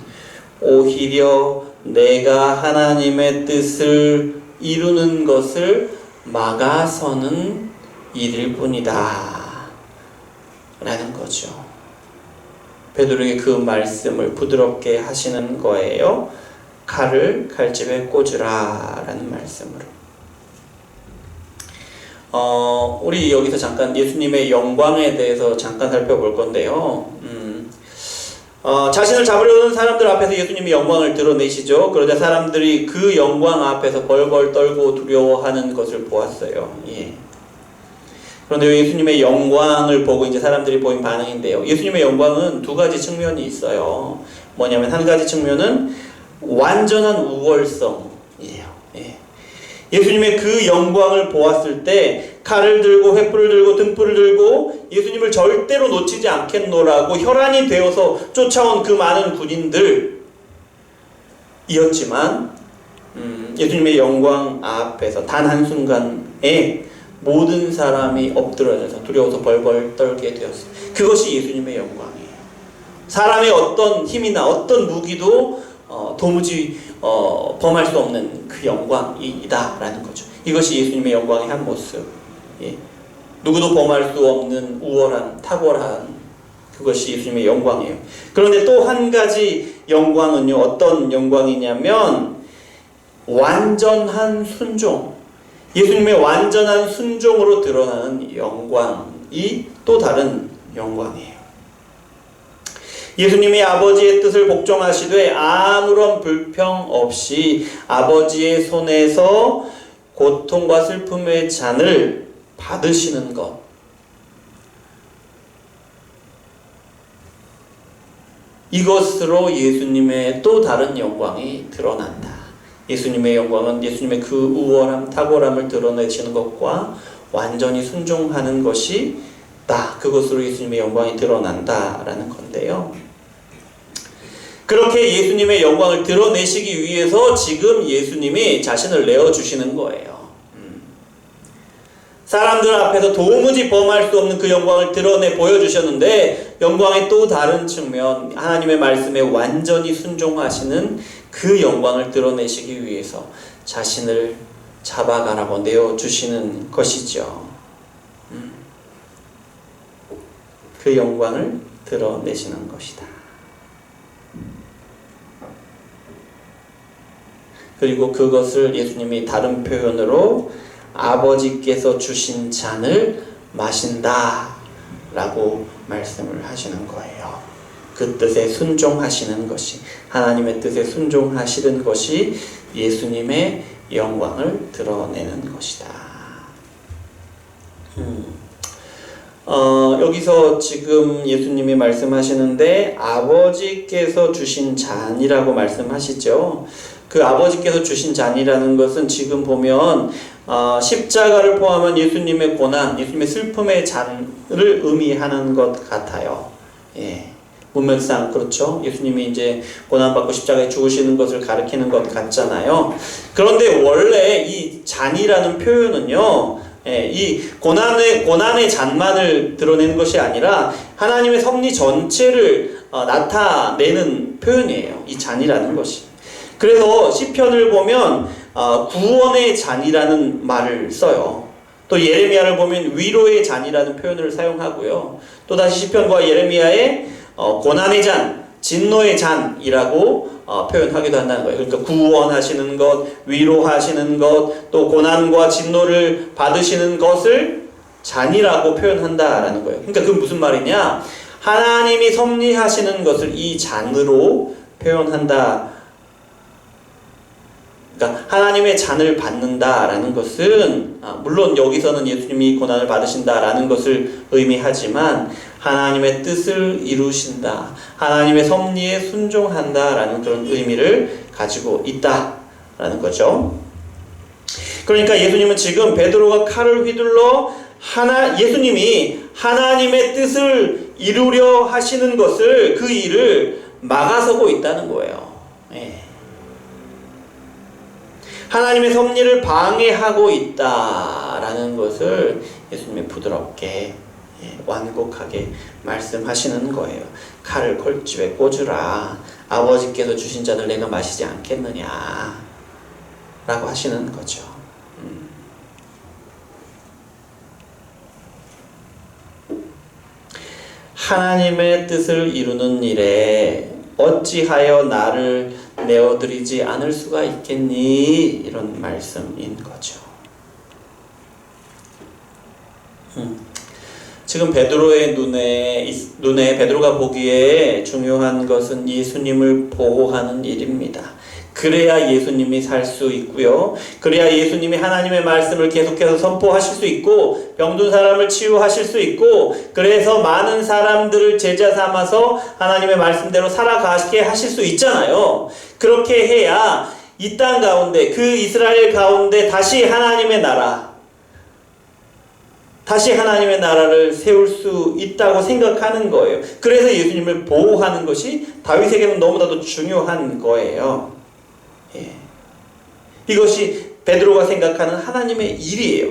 오히려 내가 하나님의 뜻을 이루는 것을 막아서는 일일 뿐이다 라는 거죠. 베드로에게 그 말씀을 부드럽게 하시는 거예요. 칼을 칼집에 꽂으라 라는 말씀으로. 우리 여기서 잠깐 예수님의 영광에 대해서 잠깐 살펴볼 건데요. 자신을 잡으려는 사람들 앞에서 예수님이 영광을 드러내시죠. 그러자 사람들이 그 영광 앞에서 벌벌 떨고 두려워하는 것을 보았어요. 그런데 예수님의 영광을 보고 이제 사람들이 보인 반응인데요. 예수님의 영광은 두 가지 측면이 있어요. 뭐냐면 한 가지 측면은 완전한 우월성이에요. 예수님의 그 영광을 보았을 때 칼을 들고 횃불을 들고 등불을 들고 예수님을 절대로 놓치지 않겠노라고 혈안이 되어서 쫓아온 그 많은 군인들이었지만 예수님의 영광 앞에서 단 한순간에 모든 사람이 엎드러져서 두려워서 벌벌 떨게 되었어요. 그것이 예수님의 영광이에요. 사람의 어떤 힘이나 어떤 무기도 도무지 범할 수 없는 그 영광이다 라는 거죠. 이것이 예수님의 영광의 한 모습. 누구도 범할 수 없는 우월한 탁월한 그것이 예수님의 영광이에요. 그런데 또 한 가지 영광은요, 어떤 영광이냐면 완전한 순종, 예수님의 완전한 순종으로 드러나는 영광이 또 다른 영광이에요. 예수님이 아버지의 뜻을 복종하시되 아무런 불평 없이 아버지의 손에서 고통과 슬픔의 잔을 받으시는 것, 이것으로 예수님의 또 다른 영광이 드러난다. 예수님의 영광은 예수님의 그 우월함, 탁월함을 드러내시는 것과 완전히 순종하는 것이다. 그것으로 예수님의 영광이 드러난다라는 건데요. 그렇게 예수님의 영광을 드러내시기 위해서 지금 예수님이 자신을 내어주시는 거예요. 사람들 앞에서 도무지 범할 수 없는 그 영광을 드러내 보여주셨는데 영광의 또 다른 측면, 하나님의 말씀에 완전히 순종하시는 그 영광을 드러내시기 위해서 자신을 잡아가라고 내어주시는 것이죠. 그 영광을 드러내시는 것이다. 그리고 그것을 예수님이 다른 표현으로 아버지께서 주신 잔을 마신다 라고 말씀을 하시는 거예요. 그 뜻에 순종하시는 것이, 하나님의 뜻에 순종하시는 것이 예수님의 영광을 드러내는 것이다. 여기서 지금 예수님이 말씀하시는데 아버지께서 주신 잔이라고 말씀하시죠. 그 아버지께서 주신 잔이라는 것은 지금 보면 십자가를 포함한 예수님의 고난, 예수님의 슬픔의 잔을 의미하는 것 같아요. 예. 문맥상 그렇죠. 예수님이 이제 고난받고 십자가에 죽으시는 것을 가리키는 것 같잖아요. 그런데 원래 이 잔이라는 표현은요, 이 고난의 잔만을 드러내는 것이 아니라 하나님의 섭리 전체를 나타내는 표현이에요. 이 잔이라는 것이. 그래서 시편을 보면 구원의 잔이라는 말을 써요. 또 예레미야를 보면 위로의 잔이라는 표현을 사용하고요. 또 다시 시편과 예레미야의 고난의 잔, 진노의 잔이라고 표현하기도 한다는 거예요. 그러니까 구원하시는 것, 위로하시는 것, 또 고난과 진노를 받으시는 것을 잔이라고 표현한다라는 거예요. 그러니까 그건 무슨 말이냐? 하나님이 섭리하시는 것을 이 잔으로 표현한다. 그러니까 하나님의 잔을 받는다라는 것은 물론 여기서는 예수님이 고난을 받으신다라는 것을 의미하지만 하나님의 뜻을 이루신다, 하나님의 섭리에 순종한다라는 그런 의미를 가지고 있다라는 거죠. 그러니까 예수님은 지금 베드로가 칼을 휘둘러 예수님이 하나님의 뜻을 이루려 하시는 것을, 그 일을 막아서고 있다는 거예요. 예. 하나님의 섭리를 방해하고 있다라는 것을 예수님이 부드럽게, 완곡하게 말씀하시는 거예요. 칼을 골집에 꽂으라. 아버지께서 주신 잔을 내가 마시지 않겠느냐 라고 하시는 거죠. 하나님의 뜻을 이루는 일에 어찌하여 나를 내어드리지 않을 수가 있겠니? 이런 말씀인 거죠. 지금 베드로의 눈에 베드로가 보기에 중요한 것은 예수님을 보호하는 일입니다. 그래야 예수님이 살 수 있고요. 그래야 예수님이 하나님의 말씀을 계속해서 선포하실 수 있고, 병든 사람을 치유하실 수 있고, 그래서 많은 사람들을 제자 삼아서 하나님의 말씀대로 살아가게 하실 수 있잖아요. 그렇게 해야 이 땅 가운데, 그 이스라엘 가운데 다시 하나님의 나라를 세울 수 있다고 생각하는 거예요. 그래서 예수님을 보호하는 것이 다윗에게는 너무나도 중요한 거예요. 예. 이것이 베드로가 생각하는 하나님의 일이에요.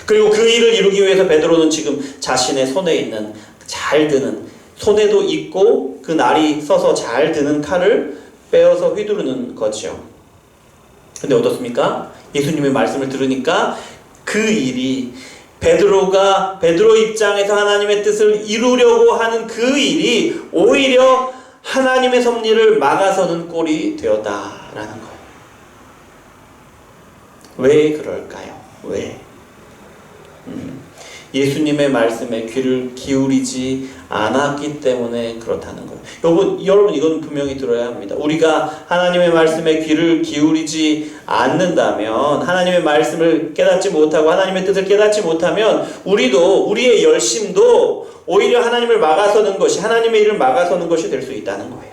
그리고 그 일을 이루기 위해서 베드로는 지금 자신의 손에 있는 잘 드는, 손에도 있고 그 날이 써서 잘 드는 칼을 빼어서 휘두르는 거죠. 근데 어떻습니까? 예수님의 말씀을 들으니까 그 일이, 베드로 입장에서 하나님의 뜻을 이루려고 하는 그 일이 오히려 하나님의 섭리를 막아서는 꼴이 되었다라는 거예요. 왜 그럴까요? 왜? 예수님의 말씀에 귀를 기울이지 않았기 때문에 그렇다는 거예요. 여러분 이건 분명히 들어야 합니다. 우리가 하나님의 말씀에 귀를 기울이지 않는다면, 하나님의 말씀을 깨닫지 못하고 하나님의 뜻을 깨닫지 못하면 우리의 열심도 오히려 하나님을 막아서는 것이, 하나님의 일을 막아서는 것이 될 수 있다는 거예요.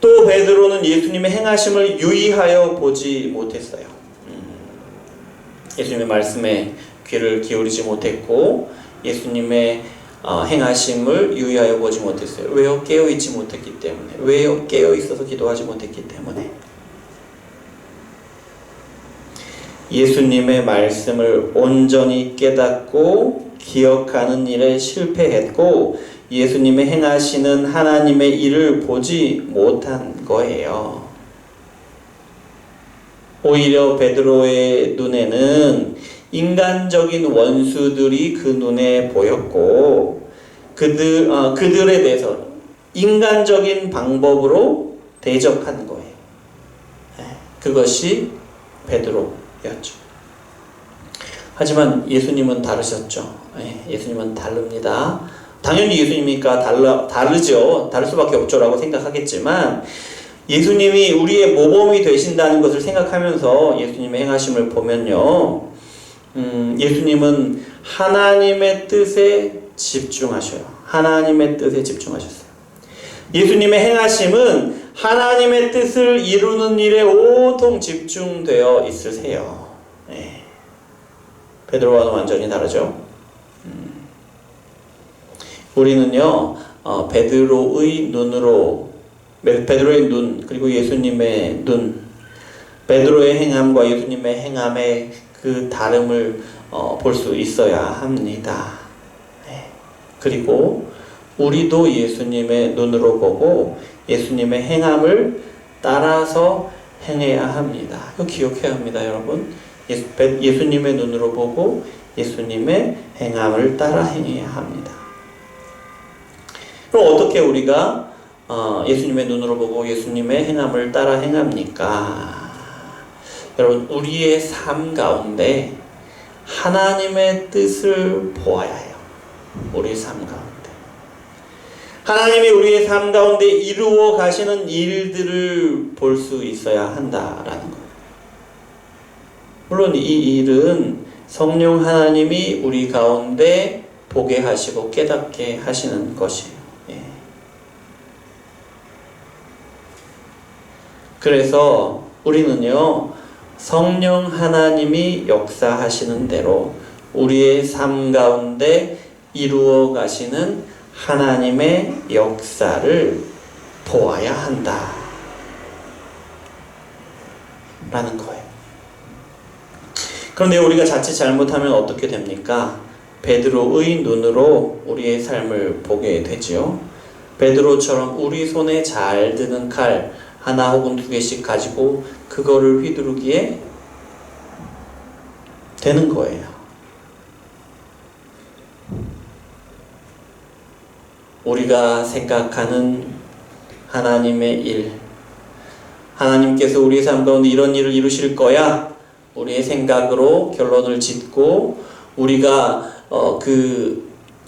또 베드로는 예수님의 행하심을 유의하여 보지 못했어요. 예수님의 말씀에 귀를 기울이지 못했고 예수님의 행하심을 유의하여 보지 못했어요. 왜요? 깨어있지 못했기 때문에. 왜요? 깨어있어서 기도하지 못했기 때문에. 예수님의 말씀을 온전히 깨닫고 기억하는 일에 실패했고 예수님의 행하시는 하나님의 일을 보지 못한 거예요. 오히려 베드로의 눈에는 인간적인 원수들이 그 눈에 보였고 그들에 대해서 인간적인 방법으로 대적한 거예요. 그것이 베드로였죠. 하지만 예수님은 다르셨죠. 예수님은 다릅니다. 당연히 예수님이니까 다르죠. 다를 수밖에 없죠 라고 생각하겠지만 예수님이 우리의 모범이 되신다는 것을 생각하면서 예수님의 행하심을 보면요, 예수님은 하나님의 뜻에 집중하셔요. 하나님의 뜻에 집중하셨어요. 예수님의 행하심은 하나님의 뜻을 이루는 일에 온통 집중되어 있으세요. 네. 베드로와는 완전히 다르죠. 우리는요, 베드로의 눈, 그리고 예수님의 눈, 베드로의 행함과 예수님의 행함의 그 다름을 볼 수 있어야 합니다. 네. 그리고 우리도 예수님의 눈으로 보고 예수님의 행함을 따라서 행해야 합니다. 이거 기억해야 합니다, 여러분. 예수님의 눈으로 보고 예수님의 행함을 따라 행해야 합니다. 그럼 어떻게 우리가 예수님의 눈으로 보고 예수님의 행함을 따라 행합니까? 여러분, 우리의 삶 가운데 하나님의 뜻을 보아야 해요. 우리의 삶 가운데 하나님이 우리의 삶 가운데 이루어 가시는 일들을 볼 수 있어야 한다라는 거예요. 물론 이 일은 성령 하나님이 우리 가운데 보게 하시고 깨닫게 하시는 것이에요. 예. 그래서 우리는요, 성령 하나님이 역사하시는 대로 우리의 삶 가운데 이루어 가시는 하나님의 역사를 보아야 한다 라는 거예요. 그런데 우리가 자칫 잘못하면 어떻게 됩니까? 베드로의 눈으로 우리의 삶을 보게 되지요. 베드로처럼 우리 손에 잘 드는 칼 하나 혹은 두 개씩 가지고 그거를 휘두르기에 되는 거예요. 우리가 생각하는 하나님의 일, 하나님께서 우리의 삶 가운데 이런 일을 이루실 거야, 우리의 생각으로 결론을 짓고 우리가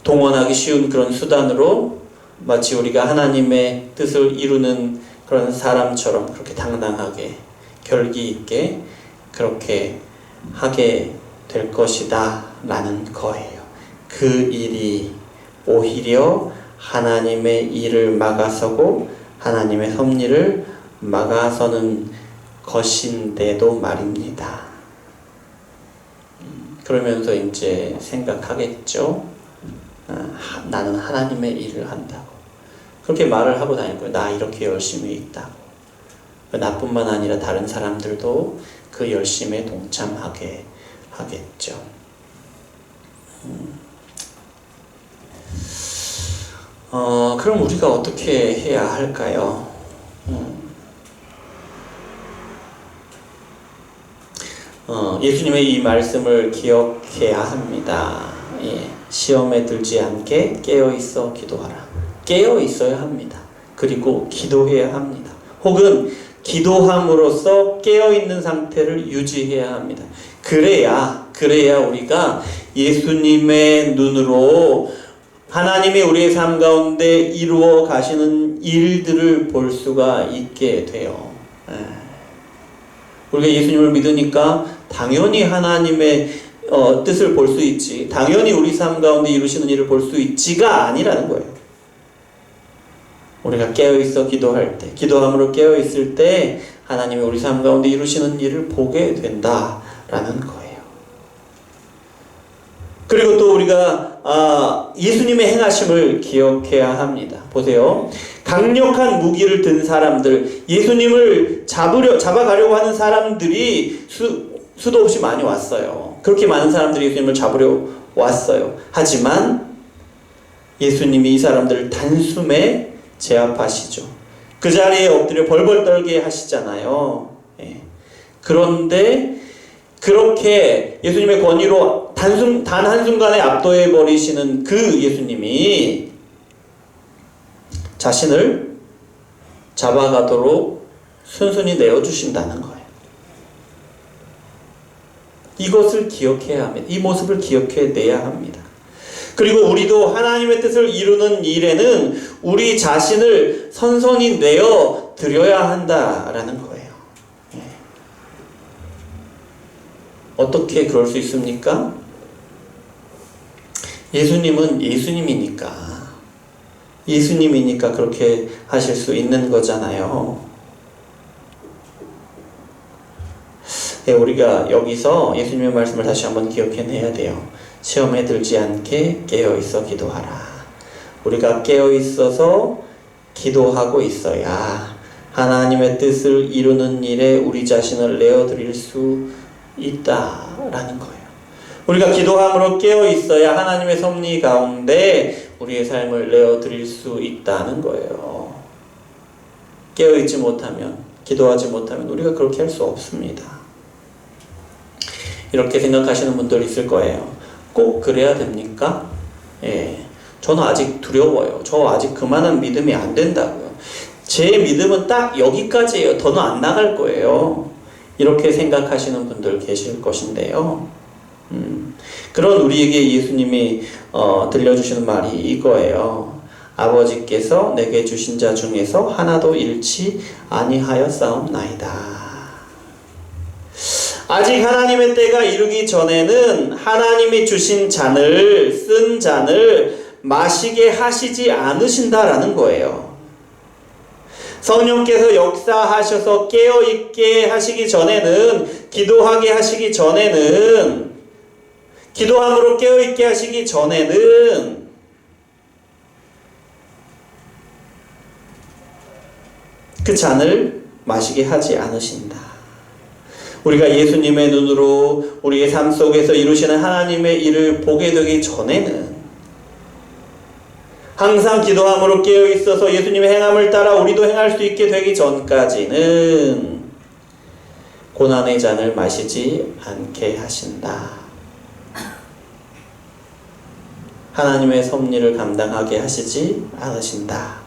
동원하기 쉬운 그런 수단으로 마치 우리가 하나님의 뜻을 이루는 그런 사람처럼 그렇게 당당하게 결기 있게 그렇게 하게 될 것이다 라는 거예요. 그 일이 오히려 하나님의 일을 막아서고 하나님의 섭리를 막아서는 것인데도 말입니다. 그러면서 이제 생각하겠죠. 나는 하나님의 일을 한다고. 그렇게 말을 하고 다닐 거예요. 나 이렇게 열심히 있다고. 나뿐만 아니라 다른 사람들도 그 열심에 동참하게 하겠죠. 그럼 우리가 어떻게 해야 할까요? 예수님의 이 말씀을 기억해야 합니다. 예, 시험에 들지 않게 깨어있어 기도하라. 깨어있어야 합니다. 그리고 기도해야 합니다. 혹은 기도함으로써 깨어있는 상태를 유지해야 합니다. 그래야 우리가 예수님의 눈으로 하나님이 우리의 삶 가운데 이루어 가시는 일들을 볼 수가 있게 돼요. 우리가 예수님을 믿으니까 당연히 하나님의 뜻을 볼 수 있지, 당연히 우리 삶 가운데 이루시는 일을 볼 수 있지가 아니라는 거예요. 우리가 깨어있어 기도할 때, 기도함으로 깨어있을 때 하나님이 우리 삶 가운데 이루시는 일을 보게 된다라는 거예요. 그리고 또 우리가 예수님의 행하심을 기억해야 합니다. 보세요. 강력한 무기를 든 사람들, 예수님을 잡아가려고 하는 사람들이 수도 없이 많이 왔어요. 그렇게 많은 사람들이 예수님을 잡으려 왔어요. 하지만 예수님이 이 사람들을 단숨에 제압하시죠. 그 자리에 엎드려 벌벌 떨게 하시잖아요. 예. 그런데 그렇게 예수님의 권위로 단 한순간에 압도해 버리시는 그 예수님이 자신을 잡아가도록 순순히 내어주신다는 거예요. 이것을 기억해야 합니다. 이 모습을 기억해내야 합니다. 그리고 우리도 하나님의 뜻을 이루는 일에는 우리 자신을 선선히 내어 드려야 한다라는 거예요. 어떻게 그럴 수 있습니까? 예수님은 예수님이니까 그렇게 하실 수 있는 거잖아요. 네, 우리가 여기서 예수님의 말씀을 다시 한번 기억해내야 돼요. 시험에 들지 않게 깨어있어 기도하라. 우리가 깨어있어서 기도하고 있어야 하나님의 뜻을 이루는 일에 우리 자신을 내어드릴 수 있다라는 거예요. 우리가 기도함으로 깨어있어야 하나님의 섭리 가운데 우리의 삶을 내어드릴 수 있다는 거예요. 깨어있지 못하면, 기도하지 못하면 우리가 그렇게 할 수 없습니다. 이렇게 생각하시는 분들 있을 거예요. 꼭 그래야 됩니까? 저는 아직 두려워요. 저 아직 그만한 믿음이 안 된다고요. 제 믿음은 딱 여기까지예요. 더는 안 나갈 거예요. 이렇게 생각하시는 분들 계실 것인데요. 그런 우리에게 예수님이 들려주시는 말이 이거예요. 아버지께서 내게 주신 자 중에서 하나도 잃지 아니하였사옵나이다. 아직 하나님의 때가 이르기 전에는 하나님이 주신 잔을, 쓴 잔을 마시게 하시지 않으신다라는 거예요. 성령께서 역사하셔서 깨어있게 하시기 전에는, 기도하게 하시기 전에는, 기도함으로 깨어있게 하시기 전에는 그 잔을 마시게 하지 않으신다. 우리가 예수님의 눈으로 우리의 삶 속에서 이루시는 하나님의 일을 보게 되기 전에는 항상 기도함으로 깨어있어서 예수님의 행함을 따라 우리도 행할 수 있게 되기 전까지는 고난의 잔을 마시지 않게 하신다. 하나님의 섭리를 감당하게 하시지 않으신다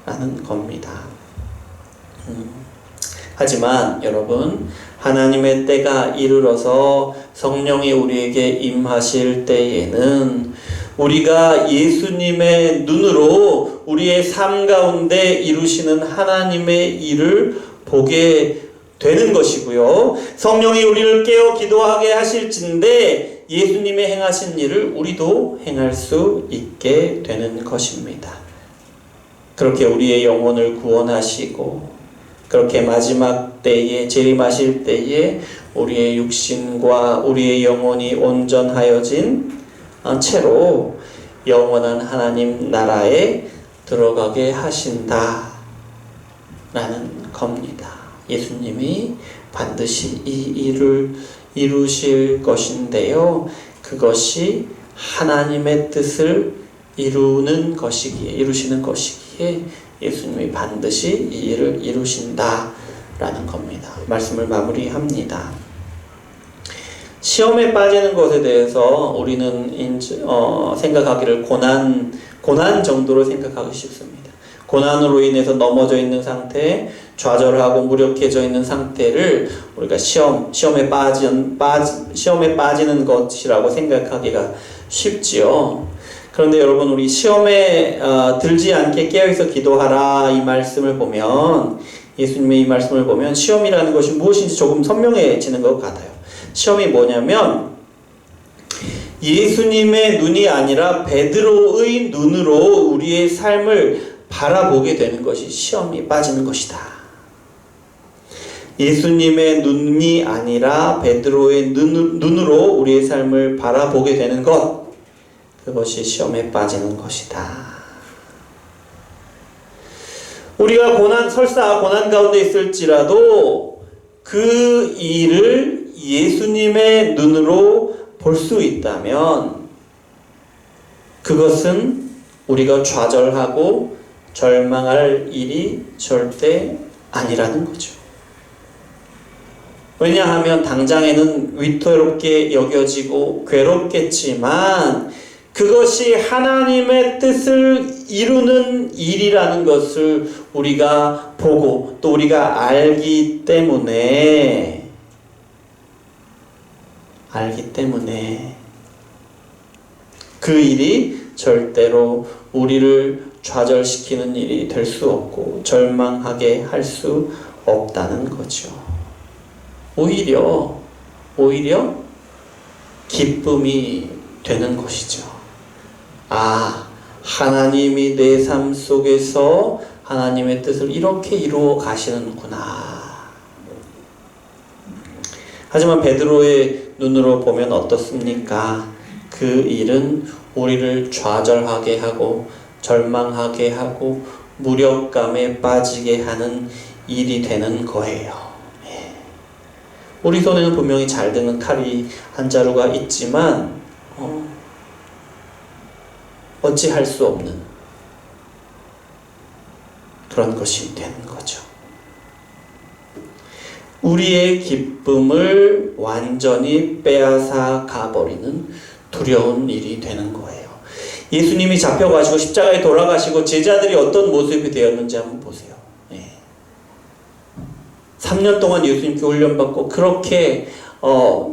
라는 겁니다. 하지만 여러분, 하나님의 때가 이르러서 성령이 우리에게 임하실 때에는 우리가 예수님의 눈으로 우리의 삶 가운데 이루시는 하나님의 일을 보게 되는 것이고요. 성령이 우리를 깨어 기도하게 하실진데 예수님의 행하신 일을 우리도 행할 수 있게 되는 것입니다. 그렇게 우리의 영혼을 구원하시고 그렇게 마지막 때에 재림하실 때에 우리의 육신과 우리의 영혼이 온전하여진 채로 영원한 하나님 나라에 들어가게 하신다 라는 겁니다. 예수님이 반드시 이 일을 이루실 것인데요. 그것이 하나님의 뜻을 이루시는 것이기에 예수님이 반드시 이 일을 이루신다라는 겁니다. 말씀을 마무리합니다. 시험에 빠지는 것에 대해서 우리는 생각하기를 고난 정도로 생각하기 쉽습니다. 고난으로 인해서 넘어져 있는 상태, 좌절하고 무력해져 있는 상태를 우리가 시험에 빠지는 것이라고 생각하기가 쉽지요. 그런데 여러분, 우리 시험에 들지 않게 깨어있어 기도하라 이 말씀을 보면, 예수님의 이 말씀을 보면 시험이라는 것이 무엇인지 조금 선명해지는 것 같아요. 시험이 뭐냐면 예수님의 눈이 아니라 베드로의 눈으로 우리의 삶을 바라보게 되는 것이 시험이 빠지는 것이다. 예수님의 눈이 아니라 베드로의 눈으로 우리의 삶을 바라보게 되는 것, 그것이 시험에 빠지는 것이다. 우리가 설사 고난 가운데 있을지라도 그 일을 예수님의 눈으로 볼 수 있다면 그것은 우리가 좌절하고 절망할 일이 절대 아니라는 거죠. 왜냐하면 당장에는 위태롭게 여겨지고 괴롭겠지만 그것이 하나님의 뜻을 이루는 일이라는 것을 우리가 보고 또 우리가 알기 때문에 그 일이 절대로 우리를 좌절시키는 일이 될 수 없고 절망하게 할 수 없다는 거죠. 오히려 기쁨이 되는 것이죠. 아, 하나님이 내 삶 속에서 하나님의 뜻을 이렇게 이루어 가시는구나. 하지만 베드로의 눈으로 보면 어떻습니까? 그 일은 우리를 좌절하게 하고 절망하게 하고 무력감에 빠지게 하는 일이 되는 거예요. 우리 손에는 분명히 잘 드는 칼이 한 자루가 있지만 어찌할 수 없는 그런 것이 되는 거죠. 우리의 기쁨을 완전히 빼앗아 가버리는 두려운 일이 되는 거예요. 예수님이 잡혀가시고 십자가에 돌아가시고 제자들이 어떤 모습이 되었는지 한번 보세요. 3년 동안 예수님께 훈련받고 그렇게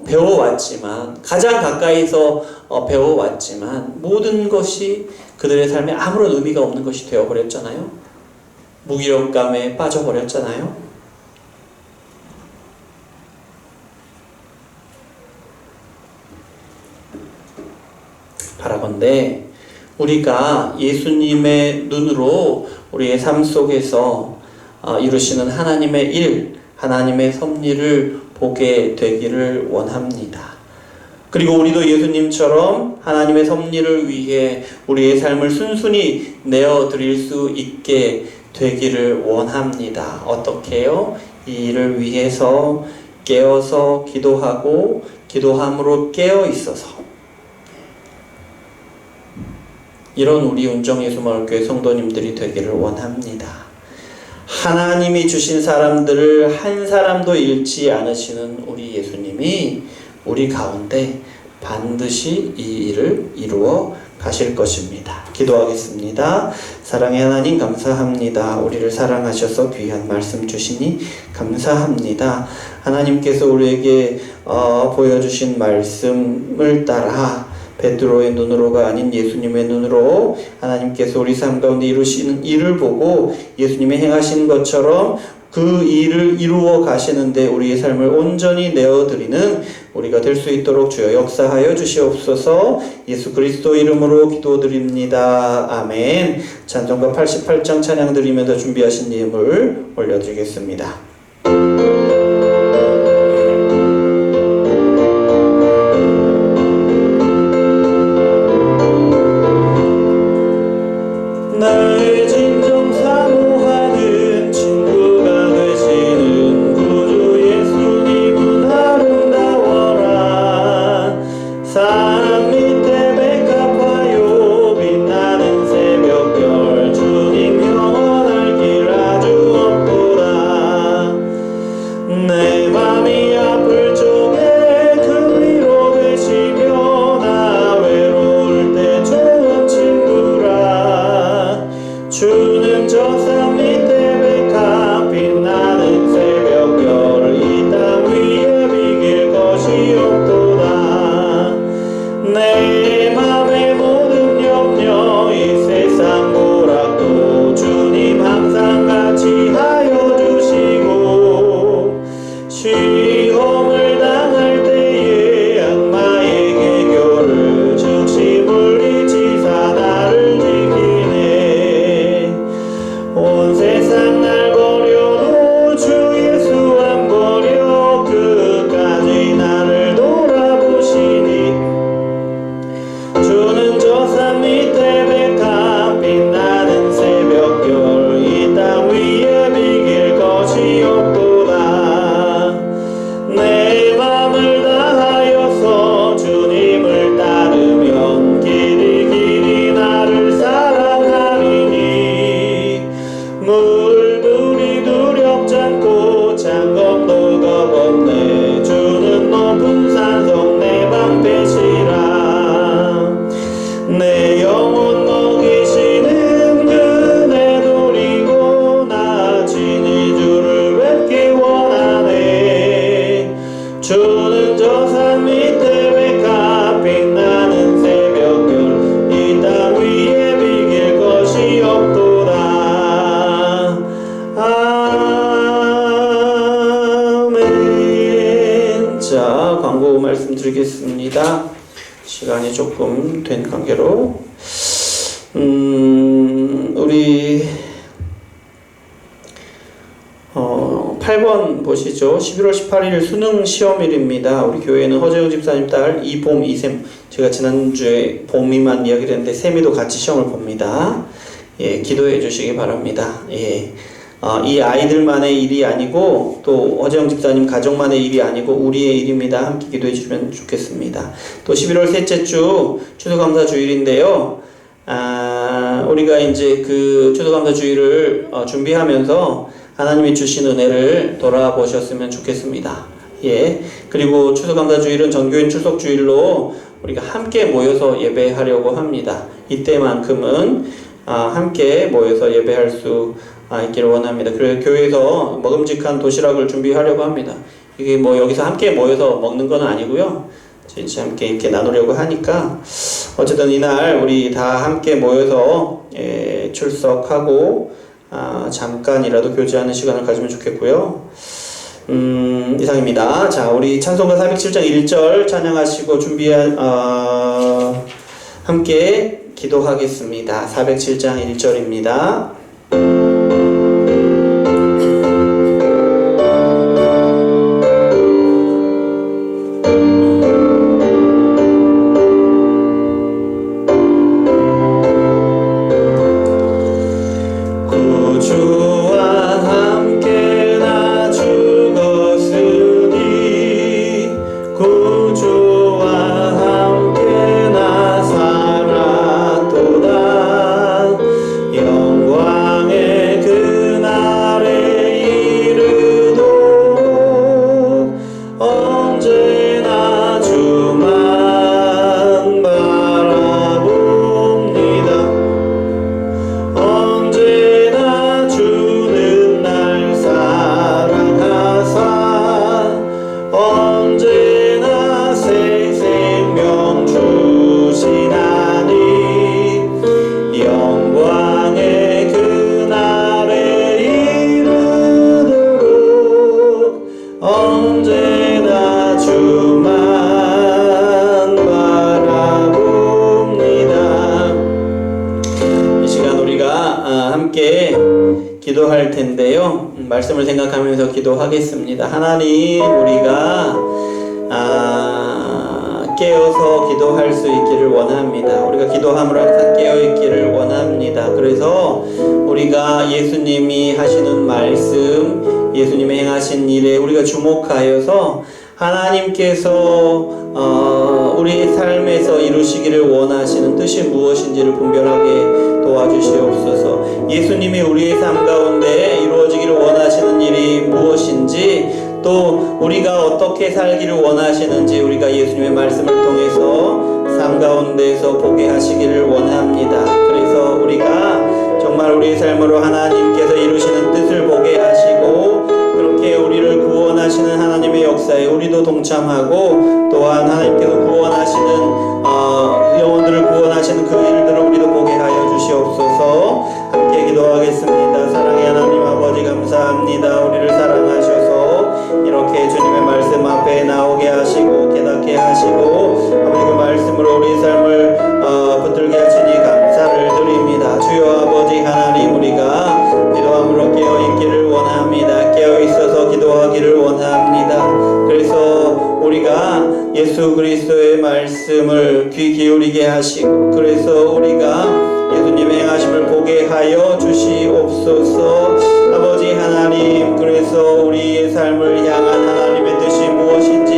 배워왔지만, 가장 가까이서 배워왔지만 모든 것이 그들의 삶에 아무런 의미가 없는 것이 되어버렸잖아요. 무기력감에 빠져버렸잖아요. 바라건대 우리가 예수님의 눈으로 우리의 삶 속에서 이루시는 하나님의 일, 하나님의 섭리를 보게 되기를 원합니다. 그리고 우리도 예수님처럼 하나님의 섭리를 위해 우리의 삶을 순순히 내어드릴 수 있게 되기를 원합니다. 어떻게요? 이 일을 위해서 깨어서 기도하고 기도함으로 깨어 있어서 이런 우리 운정예수마을교회 성도님들이 되기를 원합니다. 하나님이 주신 사람들을 한 사람도 잃지 않으시는 우리 예수님이 우리 가운데 반드시 이 일을 이루어 가실 것입니다. 기도하겠습니다. 사랑의 하나님 감사합니다. 우리를 사랑하셔서 귀한 말씀 주시니 감사합니다. 하나님께서 우리에게 보여주신 말씀을 따라 베드로의 눈으로가 아닌 예수님의 눈으로 하나님께서 우리 삶 가운데 이루시는 일을 보고 예수님이 행하신 것처럼 그 일을 이루어 가시는데 우리의 삶을 온전히 내어드리는 우리가 될 수 있도록 주여 역사하여 주시옵소서. 예수 그리스도 이름으로 기도드립니다. 아멘. 찬송가 88장 찬양 드리면서 준비하신 예물 올려드리겠습니다. 나의 진정 사모하는 친구가 되시는 구주 예수님은 아름다워라. 산 밑에 백합화요 빛나는 새벽별 주님 영원할 길 아주 없도다. 내 맘이 아플 적에 큰 위로 되시며 나 외로울 때 좋은 친구라. 주 조금 된 관계로 우리 8번 보시죠. 11월 18일 수능 시험일입니다. 우리 교회는 허재영 집사님 딸 이봄, 이샘, 제가 지난주에 봄이만 이야기를 했는데 샘이도 같이 시험을 봅니다. 예, 기도해 주시기 바랍니다. 예. 이 아이들만의 일이 아니고 또 허재영 집사님 가족만의 일이 아니고 우리의 일입니다. 함께 기도해 주시면 좋겠습니다. 또 11월 셋째 주 추수감사 주일인데요. 우리가 이제 그 추수감사 주일을 준비하면서 하나님이 주신 은혜를 돌아보셨으면 좋겠습니다. 예. 그리고 추수감사 주일은 전교인 출석 주일로 우리가 함께 모여서 예배하려고 합니다. 이때만큼은 함께 모여서 예배할 수 있기를 원합니다. 그래서 교회에서 먹음직한 도시락을 준비하려고 합니다. 이게 뭐 여기서 함께 모여서 먹는 건 아니고요. 진짜 함께 이렇게 나누려고 하니까 어쨌든 이날 우리 다 함께 모여서 출석하고 잠깐이라도 교제하는 시간을 가지면 좋겠고요. 이상입니다. 자, 우리 찬송가 407장 1절 찬양하시고 함께 기도하겠습니다. 407장 1절입니다. 기도할 텐데요. 말씀을 생각하면서 기도하겠습니다. 하나님, 우리가 깨어서 기도할 수 있기를 원합니다. 우리가 기도함으로 항상 깨어있기를 원합니다. 그래서 우리가 예수님이 하시는 말씀, 예수님이 행하신 일에 우리가 주목하여서 하나님께서 우리 삶에서 이루시기를 원하시는 뜻이 무엇인지를 분별하게 도와주시옵소서. 예수님이 우리의 삶 가운데 이루어지기를 원하시는 일이 무엇인지, 또 우리가 어떻게 살기를 원하시는지 우리가 예수님의 말씀을 통해서 삶 가운데에서 보게 하시기를 원합니다. 그래서 우리가 정말 우리의 삶으로 하나님께서 이루시는 뜻을 보게 하시고, 그렇게 우리를 구원하시는 하나님의 역사에 우리도 동참하고, 또한 하나님께서 구원하시는 영혼들을 구원하시는 그 일들을 우리도 보게 하여 주시옵소서. 함께 기도하겠습니다. 사랑의 하나님 아버지, 감사합니다. 우리를 사랑하셔서 이렇게 주님의 말씀 앞에 나오게 하시고 깨닫게 하시고 아버지 그 말씀으로 우리 삶을 붙들게 하시니 감사를 드립니다. 주여 아버지 하나님, 우리가 기도함으로 깨어있기를 원합니다. 깨어있어서 기도하기를 원합니다. 그래서 우리가 예수 그리스도의 말씀을 귀 기울이게 하시고, 그래서 우리가 예수님의 행하심을 보게 하여 주시옵소서. 아버지 하나님, 그래서 우리의 삶을 향한 하나님의 뜻이 무엇인지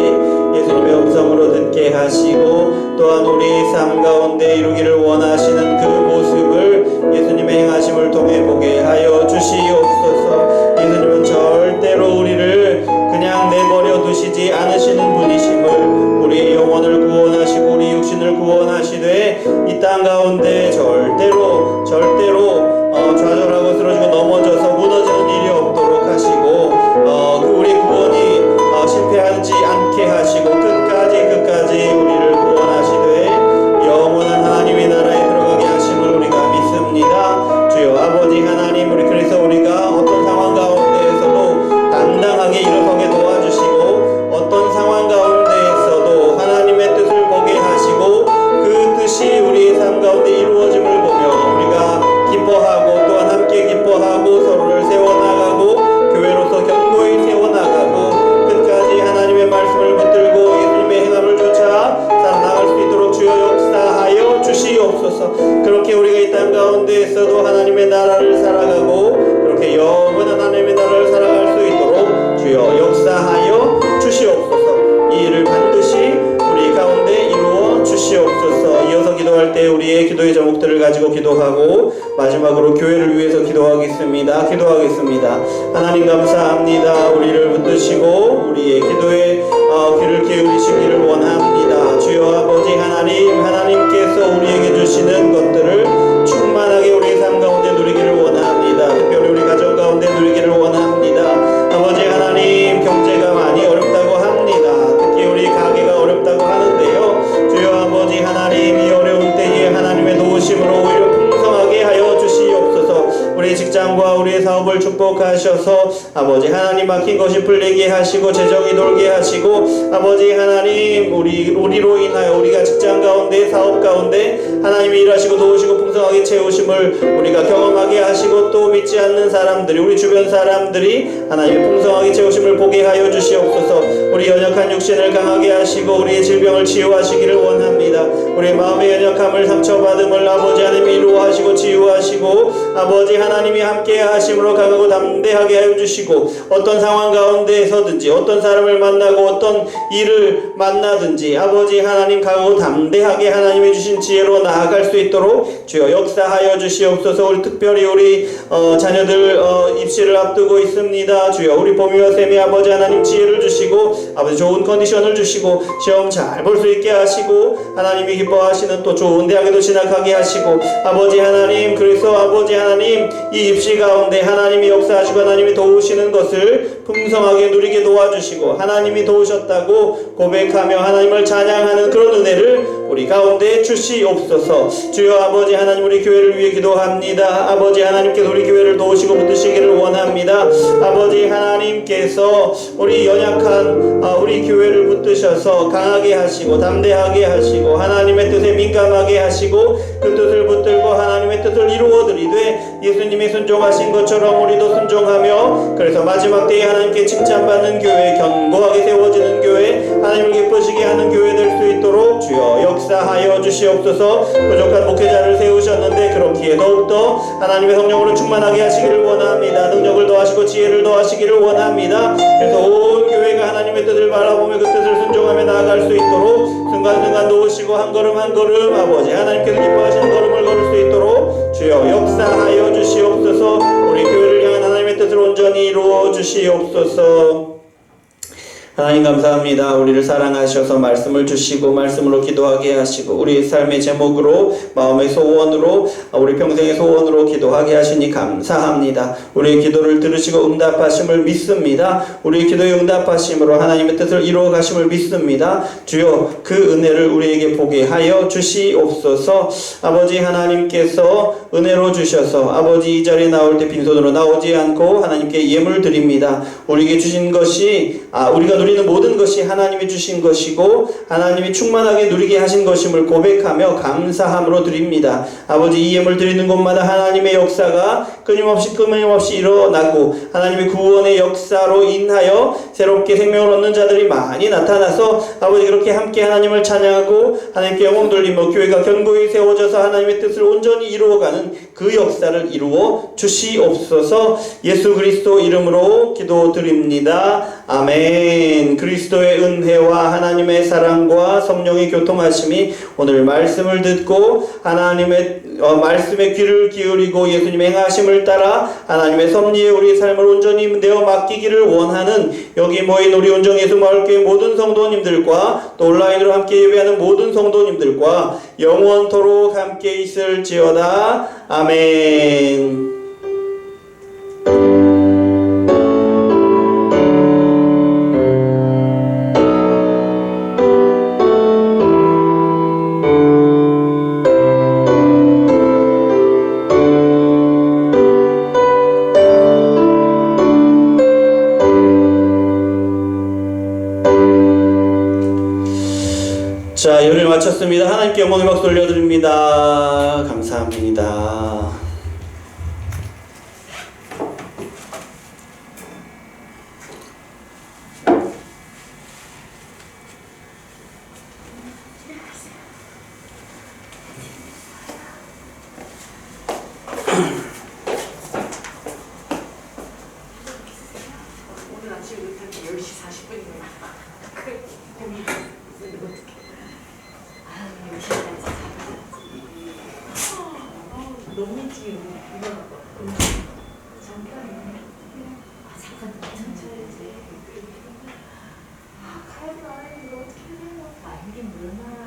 예수님의 음성으로 듣게 하시고, 또한 우리의 삶 가운데 이루기를 원하시는 그 모습을 예수님의 행하심을 통해 보게 하여 주시옵소서. 예수님은 절대로 우리를 그냥 내버려 두시지 않으시는 분이심을, 우리의 영혼을 구원하시고 우리 육신을 구원하시되 이 땅 가운데 절대로 좌절하고 쓰러지고 넘어져서 무너지는 일이 없도록 하시고, 우리 구원이 실패하지 않게 하시고 끝까지 우리를 구원하시되 영원한 하나님의 나라에 들어가게 하심을 우리가 믿습니다. 주여 아버지 하나님, 그래서 우리가 어떤 상황 가운데에서도 당당하게 일어서게 도와주시고, 어떤 상황 가운데에서도 하나님의 뜻을 보게 하시고 그 하나님께서도 하나님의 나라를 살아가고 그렇게 영원한 하나님의 나라를 살아갈 수 있도록 주여 역사하여 주시옵소서. 이 일을 반드시 우리 가운데 이루어 주시옵소서. 이어서 기도할 때 우리의 기도의 제목들을 가지고 기도하고 마지막으로 교회를 위해서 기도하겠습니다. 하나님 감사합니다. 우리를 붙드시고 우리의 기도에 귀를 기울이시기를 원합니다. 주여 아버지 하나님께서 우리에게 주시는 것들을 충만하게 우리의 삶 가운데 누리기를 원합니다. 특별히 우리 가정 가운데 누리기를 원합니다. 아버지 하나님, 경제가 많이 어렵다고 합니다. 특히 우리 가게가 어렵다고 하는데요. 주여 아버지 하나님, 이 어려운 때에 하나님의 도우심으로 오히려 풍성하게 하여 주시옵소서. 우리 직장과 우리의 사업을 축복하셔서 아버지 하나님, 막힌 것이 풀리게 하시고 재정이 돌게 하시고 아버지 하나님, 우리로 인하여 우리가 직장 가운데 사업 가운데 하나님이 일하시고 도우시고 풍성하게 채우심을 우리가 경험하게 하시고 또 믿지 않는 사람들이, 우리 주변 사람들이 하나님의 풍성하게 채우심을 보게 하여 주시옵소서. 우리 연약한 육신을 강하게 하시고 우리의 질병을 치유하시기를 원합니다. 우리의 마음의 연약함을 상처받음을 아버지 하나님이 이루어하시고 치유하시고 아버지 하나님이 함께 하심으로 강하고 담대하게 하여 주시고 어떤 상황 가운데서든지 어떤 사람을 만나고 어떤 일을 만나든지 아버지 하나님 강하고 담대하게 하나님이 주신 지혜로 나아갈 수 있도록 주여 역사하여 주시옵소서. 우리 특별히 우리 자녀들 입시를 앞두고 있습니다. 주여 우리 보미와 쌤이 아버지 하나님 지혜를 주시고 아버지 좋은 컨디션을 주시고 시험 잘 볼 수 있게 하시고 하나님이 기뻐하시는 또 좋은 대학에도 진학하게 하시고 아버지 하나님, 그래서 아버지 하나님 이 입시 가운데 하나님이 역사하시고 하나님이 도우시는 것을 풍성하게 누리게 도와주시고 하나님이 도우셨다고 고백하며 하나님을 찬양하는 그런 은혜를 우리 가운데 주시옵소서. 주여 아버지 하나님, 우리 교회를 위해 기도합니다. 아버지 하나님께서 우리 교회를 도우시고 붙드시기를 원합니다. 아버지 하나님께서 우리 연약한 우리 교회를 붙드셔서 강하게 하시고 담대하게 하시고 하나님의 뜻에 민감하게 하시고 그 뜻을 붙들고 하나님의 뜻을 이루어드리되 예수님이 순종하신 것처럼 우리도 순종하며 그래서 마지막 때에 하나님께 칭찬받는 교회, 견고하게 세워지는 교회, 하나님을 기쁘시게 하는 교회 될 수 있도록 주여 역사하여 주시옵소서. 부족한 목회자를 세우셨는데 그렇기에 더욱더 하나님의 성령으로 충만하게 하시기를 원합니다. 능력을 더하시고 지혜를 더하시기를 원합니다. 그래서 온 교회가 하나님의 뜻을 바라보며 그 뜻을 순종하며 나아갈 수 있도록 순간순간 놓으시고 한 걸음 한 걸음 아버지 하나님께서 기뻐하시는 걸음을 걸을 수 있도록 주여 역사하여 주시옵소서. 우리 교회를 향한 하나님의 뜻을 온전히 이루어 주시옵소서. 하나님 감사합니다. 우리를 사랑하셔서 말씀을 주시고 말씀으로 기도하게 하시고 우리의 삶의 제목으로 마음의 소원으로 우리 평생의 소원으로 기도하게 하시니 감사합니다. 우리의 기도를 들으시고 응답하심을 믿습니다. 우리의 기도에 응답하심으로 하나님의 뜻을 이루어 가심을 믿습니다. 주여 그 은혜를 우리에게 보게 하여 주시옵소서. 아버지 하나님께서 은혜로 주셔서 아버지 이 자리에 나올 때 빈손으로 나오지 않고 하나님께 예물 드립니다. 우리에게 주신 것이 우리가 누리는 모든 것이 하나님이 주신 것이고 하나님이 충만하게 누리게 하신 것임을 고백하며 감사함으로 드립니다. 아버지 이 예물 드리는 곳마다 하나님의 역사가 끊임없이 일어나고 하나님의 구원의 역사로 인하여 새롭게 생명을 얻는 자들이 많이 나타나서 아버지 그렇게 함께 하나님을 찬양하고 하나님께 영광 돌리며 교회가 견고히 세워져서 하나님의 뜻을 온전히 이루어가는 그 역사를 이루어 주시옵소서. 예수 그리스도 이름으로 기도드립니다. 아멘. 그리스도의 은혜와 하나님의 사랑과 성령의 교통하심이 오늘 말씀을 듣고 하나님의 말씀에 귀를 기울이고 예수님 행하심을 따라 하나님의 섭리에 우리 삶을 온전히 내어 맡기기를 원하는 여기 모인 우리 온정예수마을교회 모든 성도님들과 또 온라인으로 함께 예배하는 모든 성도님들과 영원토록 함께 있을지어다. 아멘. 자, 예배를 마쳤습니다. 하나님께 영광의 박수 올려드립니다. 감사합니다. 너무 일찍 일어났거든. 잠깐 천천히. 가야지 이거 어떻게 해요? 힘이 물어나.